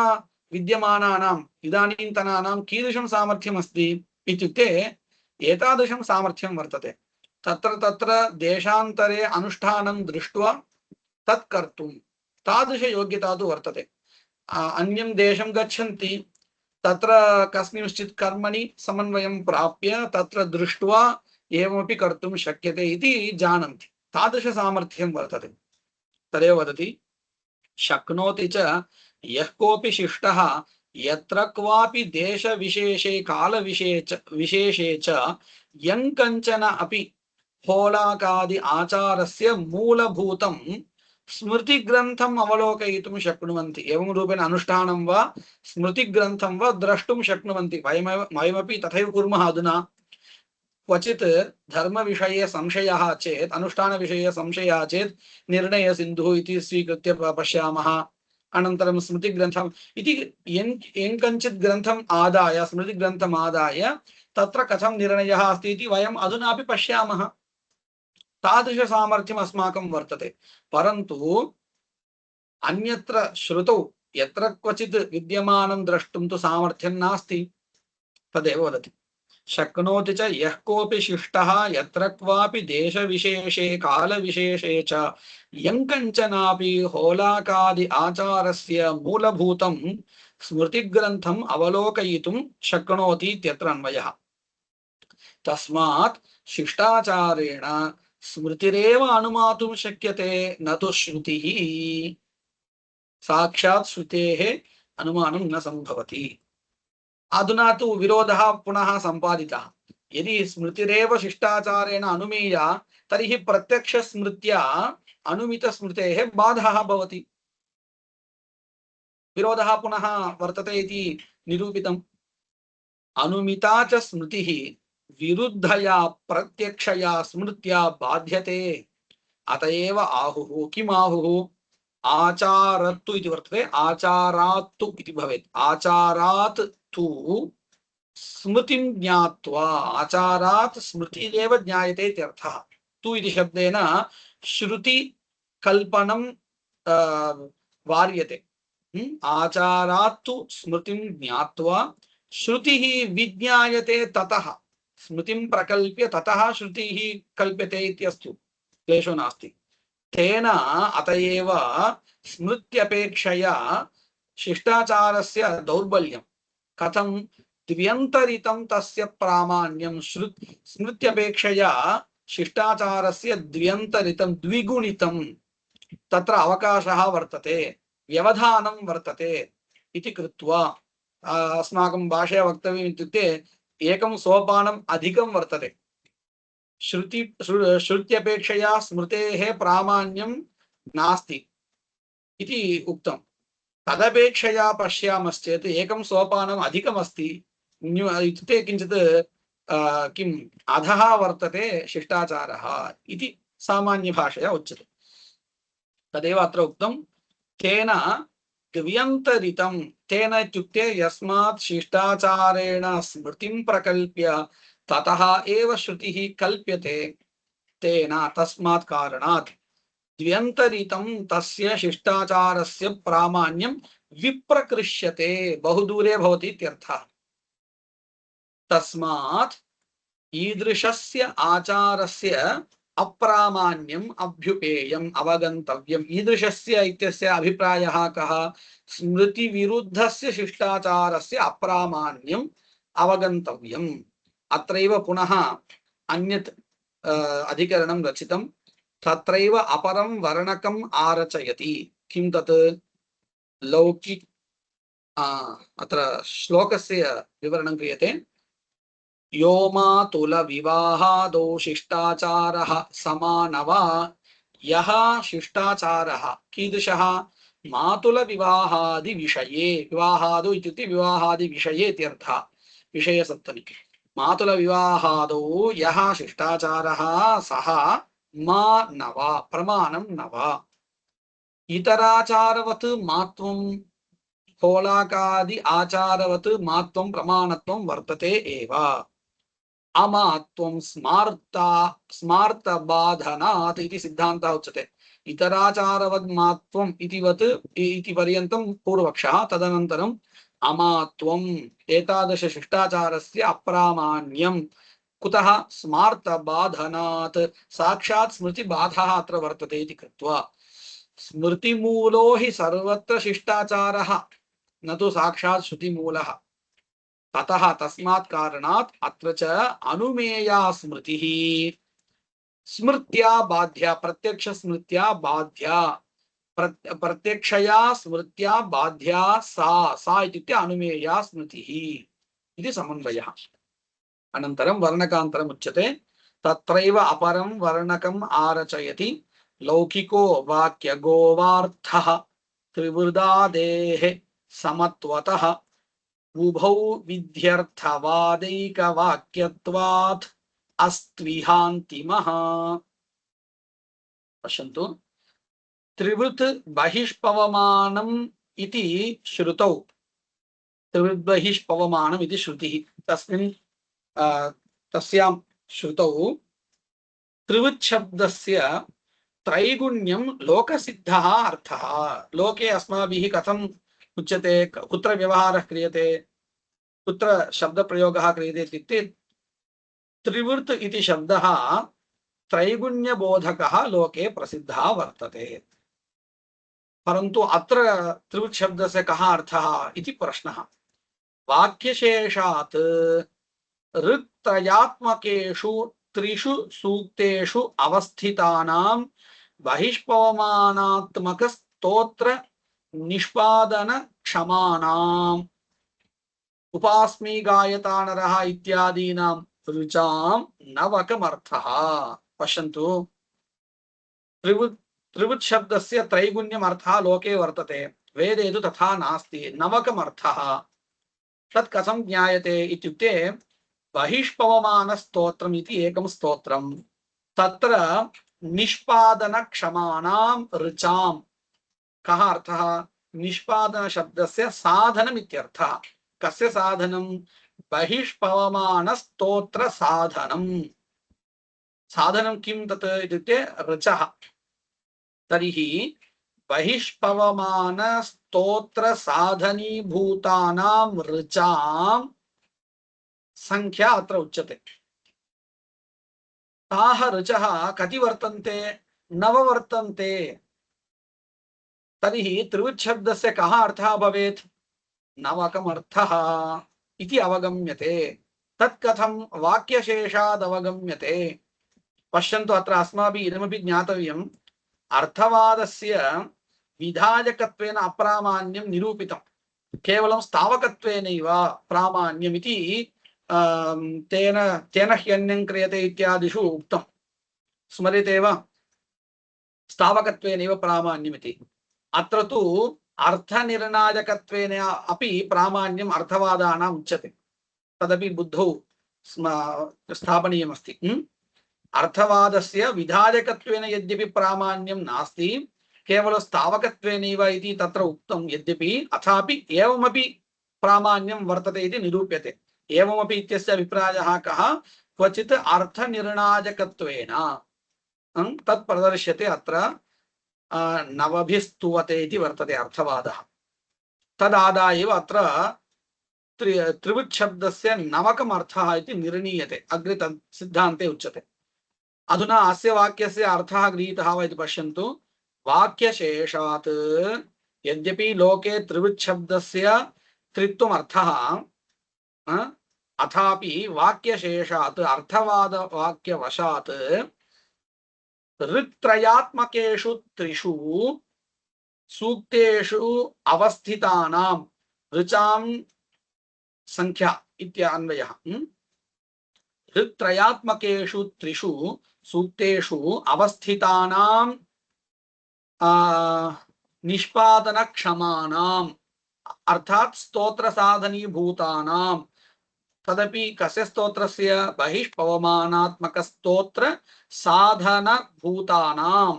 विद्यमानानाम् इदानीन्तनानां कीदृशं सामर्थ्यम् अस्ति इत्युक्ते एतादृशं सामर्थ्यं वर्तते, तत्र तत्र देशान्तरे अनुष्ठानं दृष्ट्वा तत् कर्तुं तादृशयोग्यता तु वर्तते। अन्यं देशं गच्छन्ति, तत्र कस्मिंश्चित् कर्मणि समन्वयं प्राप्य तत्र दृष्ट्वा एवमपि कर्तुं शक्यते इति जानन्ति, तादृशसामर्थ्यं वर्तते। तदेव वदति शक्नोति च यः कोऽपि शिष्टः यत्र क्वापि देशविशेषे कालविशेषे च यं कञ्चन अपि होलाकादि आचारस्य मूलभूतं स्मृतिग्रन्थम् अवलोकयितुं शक्नुवन्ति। एवं रूपेण अनुष्ठानं वा स्मृतिग्रन्थं वा द्रष्टुं शक्नुवन्ति। वयमपि तथैव कुर्मः। अधुना क्वचित् धर्मविषये संशयः चेत्, अनुष्ठानविषये संशयः चेत् निर्णयसिन्धुः इति स्वीकृत्य पश्यामः। अनन्तरं स्मृतिग्रन्थम् इति यं कञ्चित् ग्रन्थम् आदाय, स्मृतिग्रन्थम् आदाय तत्र कथं निर्णयः अस्ति इति वयम् अधुनापि पश्यामः। तादृशसामर्थ्यम् अस्माकं वर्तते। परन्तु अन्यत्र श्रुतौ यत्र क्वचित् विद्यमानं द्रष्टुं तु सामर्थ्यं नास्ति। तदेव वदति शक्नोति च यः कोऽपि शिष्टः यत्र क्वापि देशविशेषे कालविशेषे च यं कञ्चनापि होलाकादि आचारस्य मूलभूतं स्मृतिग्रन्थम् अवलोकयितुं शक्नोति इत्यत्र अन्वयः। तस्मात् शिष्टाचारेण स्मृतिरेव अनुमातुं शक्यते, न तु श्रुतिः। साक्षात् श्रुतेः अनुमानं न संभवति। अधुना तु विरोधः पुनः सम्पादितः। यदि स्मृतिरेव शिष्टाचारेण अनुमीय तर्हि प्रत्यक्षस्मृत्या अनुमितस्मृतेः बाधः भवति। विरोधः पुनः वर्तते इति निरूपितम्। अनुमिता च स्मृतिः विरुद्धया प्रत्यक्षया स्मृत्या बाध्यते। अतएव आहुः। किम् आहुः? आचारत्तु इति वर्तते, आचारात्तु इति भवेत्। आचारात् तु स्मृतिं ज्ञात्वा, आचारात् स्मृतिरेव ज्ञायते इत्यर्थः। तु इति शब्देन श्रुति कल्पनं वार्यते। आचारात् तु स्मृतिं ज्ञात्वा श्रुतिः विज्ञायते, ततः स्मृतिं प्रकल्प्य ततः श्रुतिः कल्प्यते इत्यस्तु, क्लेशो नास्ति। तेन अतएव स्मृत्यपेक्षया शिष्टाचारस्य दौर्बल्यं कथं द्व्यन्तरितं तस्य प्रामाण्यं। स्मृत्यपेक्षया शिष्टाचारस्य द्व्यन्तरितं, द्विगुणितं तत्र अवकाशः वर्तते, व्यवधानं वर्तते इति कृत्वा अस्माकं भाषया वक्तव्यम् इत्युक्ते एकं सोपानम् अधिकं वर्तते। श्रुत्यपेक्षया स्मृतेः प्रामाण्यं नास्ति इति उक्तं। तदपेक्षया पश्यामश्चेत् एकं सोपानम् अधिकमस्ति इत्युक्ते किञ्चित् किम् अधः वर्तते शिष्टाचारः इति सामान्यभाषया उच्यते। तदेव अत्र उक्तं तेन द्व्यन्तरितं। तेन इत्युक्ते यस्मात् शिष्टाचारेण स्मृतिं प्रकल्प्य ततः एव श्रुतिः कल्प्यते, तेन तस्मात् कारणात् द्व्यन्तरितं तस्य शिष्टाचारस्य प्रामाण्यं विप्रकृष्यते, बहुदूरे भवति इत्यर्थः। तस्मात् ईदृशस्य आचारस्य अप्रामाण्यम् अभ्युपेयम् अवगन्तव्यम्। ईदृशस्य इत्यस्य अभिप्रायः कः? स्मृतिविरुद्धस्य शिष्टाचारस्य अप्रामाण्यम् अवगन्तव्यम्। अत्रैव पुनः अन्यत् अधिकरणं रचितं तत्रैव अपरं वर्णकम् आरचयति किं तत् लौकिक अत्र श्लोकस्य विवरणं क्रियते यो मातुल विवाहादौ शिष्टाचारः समानवा यः शिष्टाचारः कीदृशः मातुल विवाहादि विषये विवाहादौ इत्युक्ते विवाहादि विषये इत्यर्थः विषयसप्तमी मातुल विवाहादौ यः शिष्टाचारः सः मा नवा प्रमाणं नवा इतराचारवत् मात्वं होलाकादि आचारवत् मात्वं प्रमाणत्वं वर्तते एव अमात्वं स्मार्तबाधनात् इति सिद्धान्तः उच्यते इतराचारवत् मात्वम् इतिवत् इति पर्यन्तं पूर्वपक्षः तदनन्तरम् अमात्वम् एतादृश शिष्टाचारस्य अप्रामाण्यं कुतः स्मार्तबाधनात् साक्षात् स्मृतिबाधः अत्र वर्तते इति कृत्वा स्मृतिमूलो हि सर्वत्र शिष्टाचारः न तु साक्षात् श्रुतिमूलः ततः तस्मात् कारणात् अत्र च अनुमेया स्मृतिः स्मृत्या बाध्या प्रत्यक्ष स्मृत्या बाध्या प्रत्यक्षया स्मृत्या बाध्या सा इत्युक्ते अनुमेया स्मृतिः इति समन्वयः अनन्तरं वर्णकान्तरम् उच्यते तत्रैव अपरं वर्णकम् आरचयति लौकिको वाक्यगोवार्थः त्रिवृदादेः समत्वतः उभौ विध्यर्थवादैकवाक्यत्वात् अस्त्विहान्तिमः पश्यन्तु त्रिवृत् बहिष्पवमानम् इति श्रुतौ त्रिवृत् बहिष्पवमानम् इति श्रुतिः तस्मिन् तस्यां श्रुतौ त्रिवृत् शब्दस्य त्रैगुण्यं लोकसिद्धः अर्थः लोके अस्माभिः कथम् उच्यते कुत्र व्यवहारः क्रियते कुत्र शब्दप्रयोगः क्रियते इत्युक्ते त्रिवृत् इति शब्दः त्रैगुण्यबोधकः लोके प्रसिद्धः वर्तते परन्तु अत्र त्रिवृत् शब्दस्य कः अर्थः इति प्रश्नः वाक्यशेषात् ऋक्त्रयात्मकेषु त्रिषु सूक्तेषु अवस्थितानां बहिष्पवमानात्मक स्तोत्र निष्पादन क्षमानाम् उपास्मि गायतानरः इत्यादीनां ऋचां नवकमर्थः पश्यन्तु त्रिवृत् शब्दस्य त्रैगुण्यमर्थः लोके वर्तते वेदे तु तथा नास्ति नवकमर्थः तत् कथं ज्ञायते इत्युक्ते बहिष्पवमानस्तोत्रम् इति एकं स्तोत्रं तत्र निष्पादनक्षमाणां ऋचां कः अर्थः निष्पादन शब्दस्य साधनम् इत्यर्थः कस्य साधनं बहिष्पवमानस्तोत्र साधनं साधनं किं तत् इत्युक्ते ऋचः तर्हि बहिष्पवमानस्तोत्र साधनीभूतानां ऋचां संख्या अत्र उच्यते ताः ऋचः कति वर्तन्ते नव वर्तन्ते तर्हि त्रिवृत् शब्दस्य कः अर्थः भवेत् नवकमर्थः इति अवगम्यते तत् कथं वाक्यशेषाद् अवगम्यते पश्यन्तु अत्र अस्माभिः इदमपि ज्ञातव्यम् अर्थवादस्य विधायकत्वेन अप्रामाण्यं निरूपितं केवलं स्थावकत्वेनैव प्रामाण्यमिति तेन ह्यन्यं क्रियते इत्यादिषु उक्तं स्मर्यते वा स्थावकत्वेनैव प्रामाण्यमिति अत्र तु अर्थनिर्णायकत्वेन अपि प्रामाण्यम् अर्थवादानाम् उच्यते तदपि बुद्धौ स्थापनीयमस्ति अर्थवादस्य विधायकत्वेन यद्यपि प्रामाण्यं नास्ति केवलं स्थावकत्वेनैव इति तत्र उक्तं यद्यपि अथापि एवमपि प्रामाण्यं वर्तते इति निरूप्यते एवमपि इत्यस्य अभिप्रायः कः क्वचित् अर्थनिर्णायकत्वेन तत् प्रदर्श्यते अत्र नवभिस्तुवते इति वर्तते अर्थवादः तदादाय एव अत्र त्रिवृत् शब्दस्य नवकमर्थः इति निर्णीयते अग्रे तत् सिद्धान्ते उच्यते अधुना अस्य वाक्यस्य अर्थः गृहीतः वा इति पश्यन्तु वाक्यशेषात् यद्यपि लोके त्रिवृत् शब्दस्य त्रित्वम् अर्थः अथापि वाक्यशेषात् अर्थवादवाक्यवशात् ऋक्त्रयात्मकेषु त्रिषु सूक्तेषु अवस्थितानां ऋचां संख्या इत्यन्वयः। ऋक्त्रयात्मकेषु त्रिषु सूक्तेषु अवस्थितानां निष्पादनक्षमाणाम् अर्थात् स्तोत्रसाधनीभूतानां, तदपि कस्य स्तोत्रस्य बहिष्पवमानात्मकस्तोत्र साधनभूतानां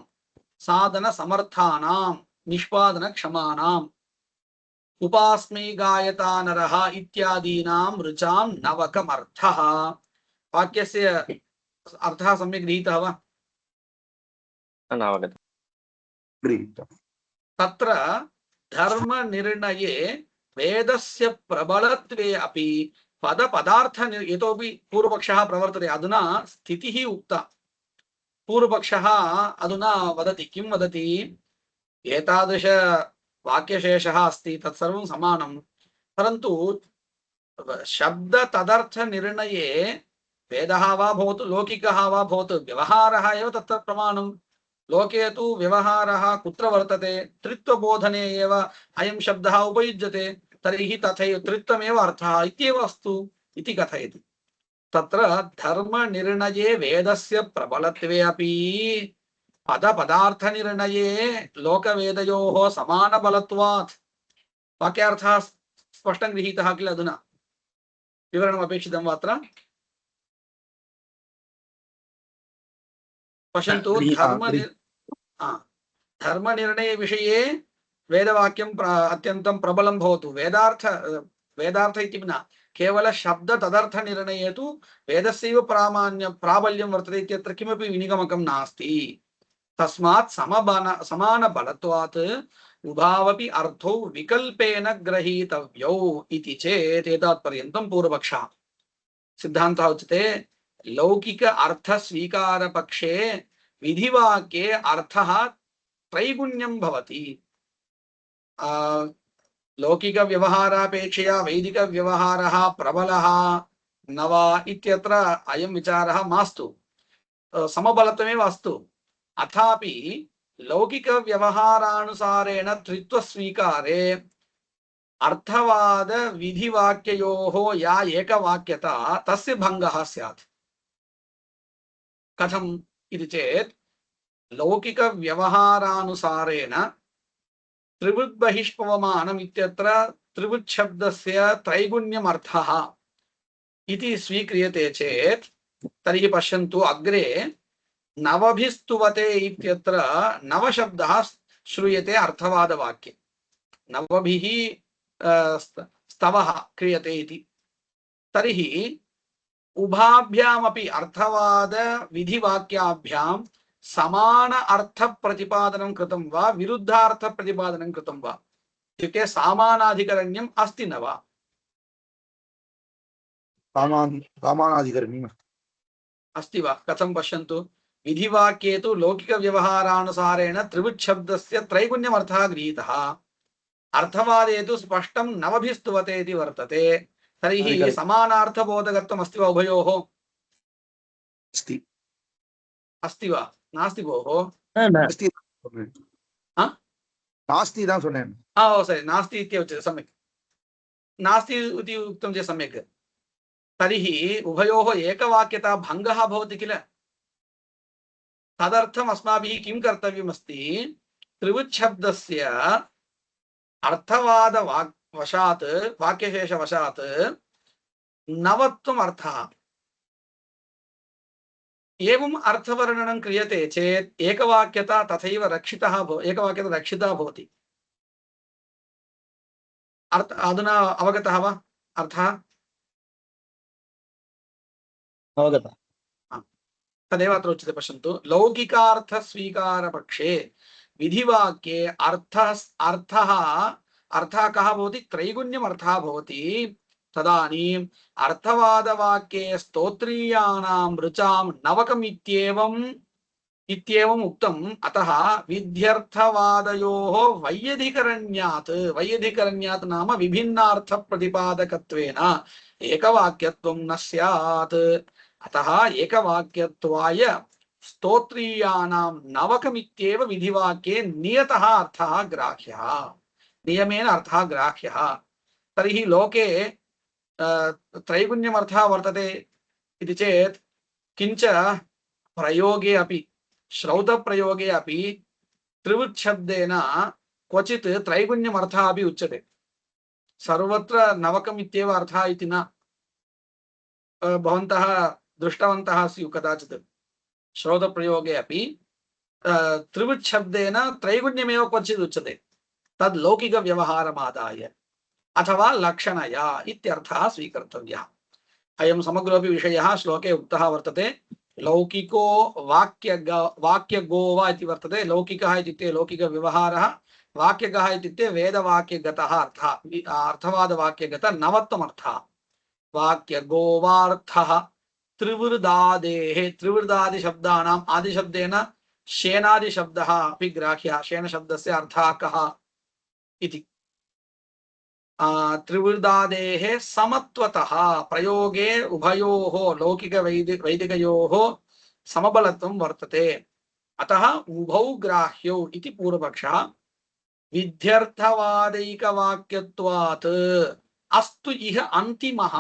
साधनसमर्थानां निष्पादनक्षमाणाम् उपास्मै गायता नरः इत्यादीनां ऋचां नवकमर्थः। वाक्यस्य अर्थः सम्यक् गृहीतः वा? तत्र धर्मनिर्णये वेदस्य प्रबलत्वे अपि पदपदार्थ इतोपि पूर्वपक्षः प्रवर्तते। अधुना स्थितिः उक्ता। पूर्वपक्षः अधुना वदति, किं वदति? एतादृश वाक्यशेषः अस्ति, तत्सर्वं समानं, परन्तु शब्द तदर्थ निर्णये वेदः वा भवतु लौकिकः वा भवतु व्यवहारः एव तत्र प्रमाणं। लोके तु व्यवहारः कुत्र वर्तते? त्रित्वबोधने एव अयं शब्दः उपयुज्यते, तर्हि तथैव त्रित्वमेव अर्थः इत्येव अस्तु इति कथयति। तत्र धर्मनिर्णये वेदस्य प्रबलत्वे अपि पदपदार्थनिर्णये लोकवेदयोः समानबलत्वात्। वाक्यार्थः स्पष्टं गृहीतः किल? अधुना विवरणम् अपेक्षितं वा? अत्र पश्यन्तु, धर्मनिर्णय विषये वेदवाक्यं अत्यन्तं प्रबलं भवतु। वेदार्थ इति न, केवल शब्द तदर्थ निर्णये तु वेदस्यैव प्राबल्यं वर्तते इत्यत्र किमपि विनिगमकं नास्ति। तस्मात् समानबलत्वात् उभावपि अर्थौ विकल्पेन ग्रहीतव्यौ इति चेत् एतावत्पर्यन्तं पूर्वपक्षः। सिद्धान्तः उच्यते लौकिक अर्थ स्वीकार पक्षे विधिवाक्ये अर्थः त्रैगुण्यं भवति। लौकिक व्यवहारापेक्षया वैदिक व्यवहारः प्रबलः न वा इत्यत्र अयं विचारः मास्तु, समबलत्वमेव अस्तु। अथापि लौकिक व्यवहारानुसारेण त्रित्व स्वीकारे अर्थवाद विधिवाक्ययोः या एकवाक्यता तस्य भङ्गः स्यात्। कथम् इति चेत् लौकिक व्यवहारानुसारेण त्रिवृद्बहिष्पवमानम् इत्यत्र त्रिवृच्छब्दस्य त्रैगुण्यम् अर्थः इति स्वीक्रियते चेत् तर्हि पश्यन्तु, अग्रे नवभिस्तुवते इत्यत्र नवशब्दः श्रूयते अर्थवादवाक्ये। नवभिः स्तवः क्रियते इति। तर्हि उभाभ्यामपि अर्थवाद विधिवाक्याभ्यां समान अर्थ प्रतिपादनं कृतं वा विरुद्धार्थ प्रतिपादनं कृतं वा? इत्युक्ते सामानाधिकरण्यम् अस्ति न वा? सामानाधिकरण्यम् अस्ति वा? कथं? पश्यन्तु, विधिवाक्ये तु लौकिक व्यवहारानुसारेण त्रिवृच्छब्दस्य त्रैगुण्यमर्थः गृहीतः, अर्थवादे तु स्पष्टं नवभिस्तुवते इति वर्तते। तर्हि समानार्थबोधकत्वम् अस्ति वा उभयोः? अस्ति वा? नास्ति भोः? नास्ति इति சொன்னேன்। ओ सरि, नास्ति इति उच्यते, सम्यक्। नास्ति इति उक्तं चेत् सम्यक्। तर्हि उभयोः एकवाक्यता भङ्गः भवति किल? तदर्थम् अस्माभिः किं कर्तव्यमस्ति? त्रिवृच्छब्दस्य अर्थवादवशात् वाक्यशेषवशात् नवत्वम् अर्थः, एवं अर्थवर्णनं क्रियते चेत् एकवाक्यता तथैव रक्षिता भवति। अधुना अवगतः वा अर्थः? अवगतः। तदेव अत्र उच्यते। पश्यन्तु, लौकिकार्थ स्वीकार पक्षे विधिवाक्ये अर्थः कः भवति? त्रैगुण्यम् अर्थः भवति। तदानीम् अर्थवादवाक्ये स्तोत्रीयाणां ऋचां नवकम् इत्येवं इत्येवम् उक्तम्। अतः विध्यर्थवादयोः वैयधिकरण्यात् नाम विभिन्नार्थप्रतिपादकत्वेन एकवाक्यत्वं न स्यात्। अतः एकवाक्यत्वाय स्तोत्रीयाणां नवकमित्येव विधिवाक्ये नियतः अर्थः ग्राह्यः, नियमेन अर्थः ग्राह्यः। तर्हि लोके त्रैगुण्यमर्थः वर्तते इति चेत् किञ्च प्रयोगे अपि श्रौतप्रयोगे अपि त्रिवृच्छब्देन क्वचित् त्रैगुण्यमर्थः अपि उच्यते। सर्वत्र नवकम् इत्येव अर्थः इति न भवन्तः दृष्टवन्तः स्युः कदाचित्। श्रौतप्रयोगे अपि त्रिवृच्छब्देन त्रैगुण्यमेव क्वचित् उच्यते, तद् लौकिकव्यवहारमादाय अथवा लक्षणया इत्यर्थः स्वीकर्तव्यः। अयं समग्रोऽपि विषयः श्लोके उक्तः वर्तते। लौकिको वाक्यगो वा इति वर्तते। लौकिकः इत्युक्ते लौकिकव्यवहारः, वाक्यगः इत्युक्ते वेदवाक्यगतः अर्थः, अर्थवादवाक्यगत नवत्वमर्थः। वाक्यगोवार्थः त्रिवृदादेः, त्रिवृदादिशब्दानाम् आदिशब्देन शेनादिशब्दः अपि ग्राह्यः। शेनशब्दस्य अर्थः कः इति। त्रिवृदादेः समत्वतः प्रयोगे उभयोः लौकिकवैदिकयोः समबलत्वं वर्तते। अतः उभौ ग्राह्यौ इति पूर्वपक्षः। विध्यर्थवादैकवाक्यत्वात् अस्तु इह अन्तिमः।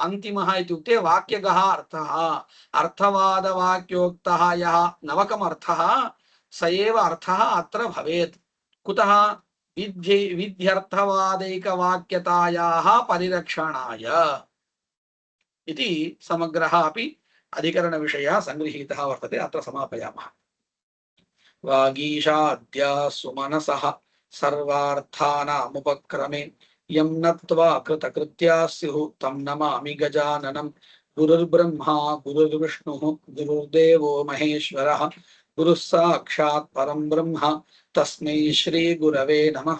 अन्तिमः इत्युक्ते वाक्यगः अर्थः, अर्थवादवाक्योक्तः यः नवकमर्थः स एव अर्थः अत्र भवेत्। कुतः? विध्यर्थवादैकवाक्यतायाः परिरक्षणाय इति समग्रः अपि अधिकरणविषयः संगृहीतः वर्तते। अत्र समापयामः। वागीशाद्या सुमनसः सर्वार्थानामुपक्रमे यं नत्वा कृतकृत्याः स्युः तं नमामि गजाननं। गुरुर्ब्रह्मा गुरुर्विष्णुः गुरुर्देवो महेश्वरः गुरुः साक्षात् परं ब्रह्म तस्मै श्री गुरवे नमः।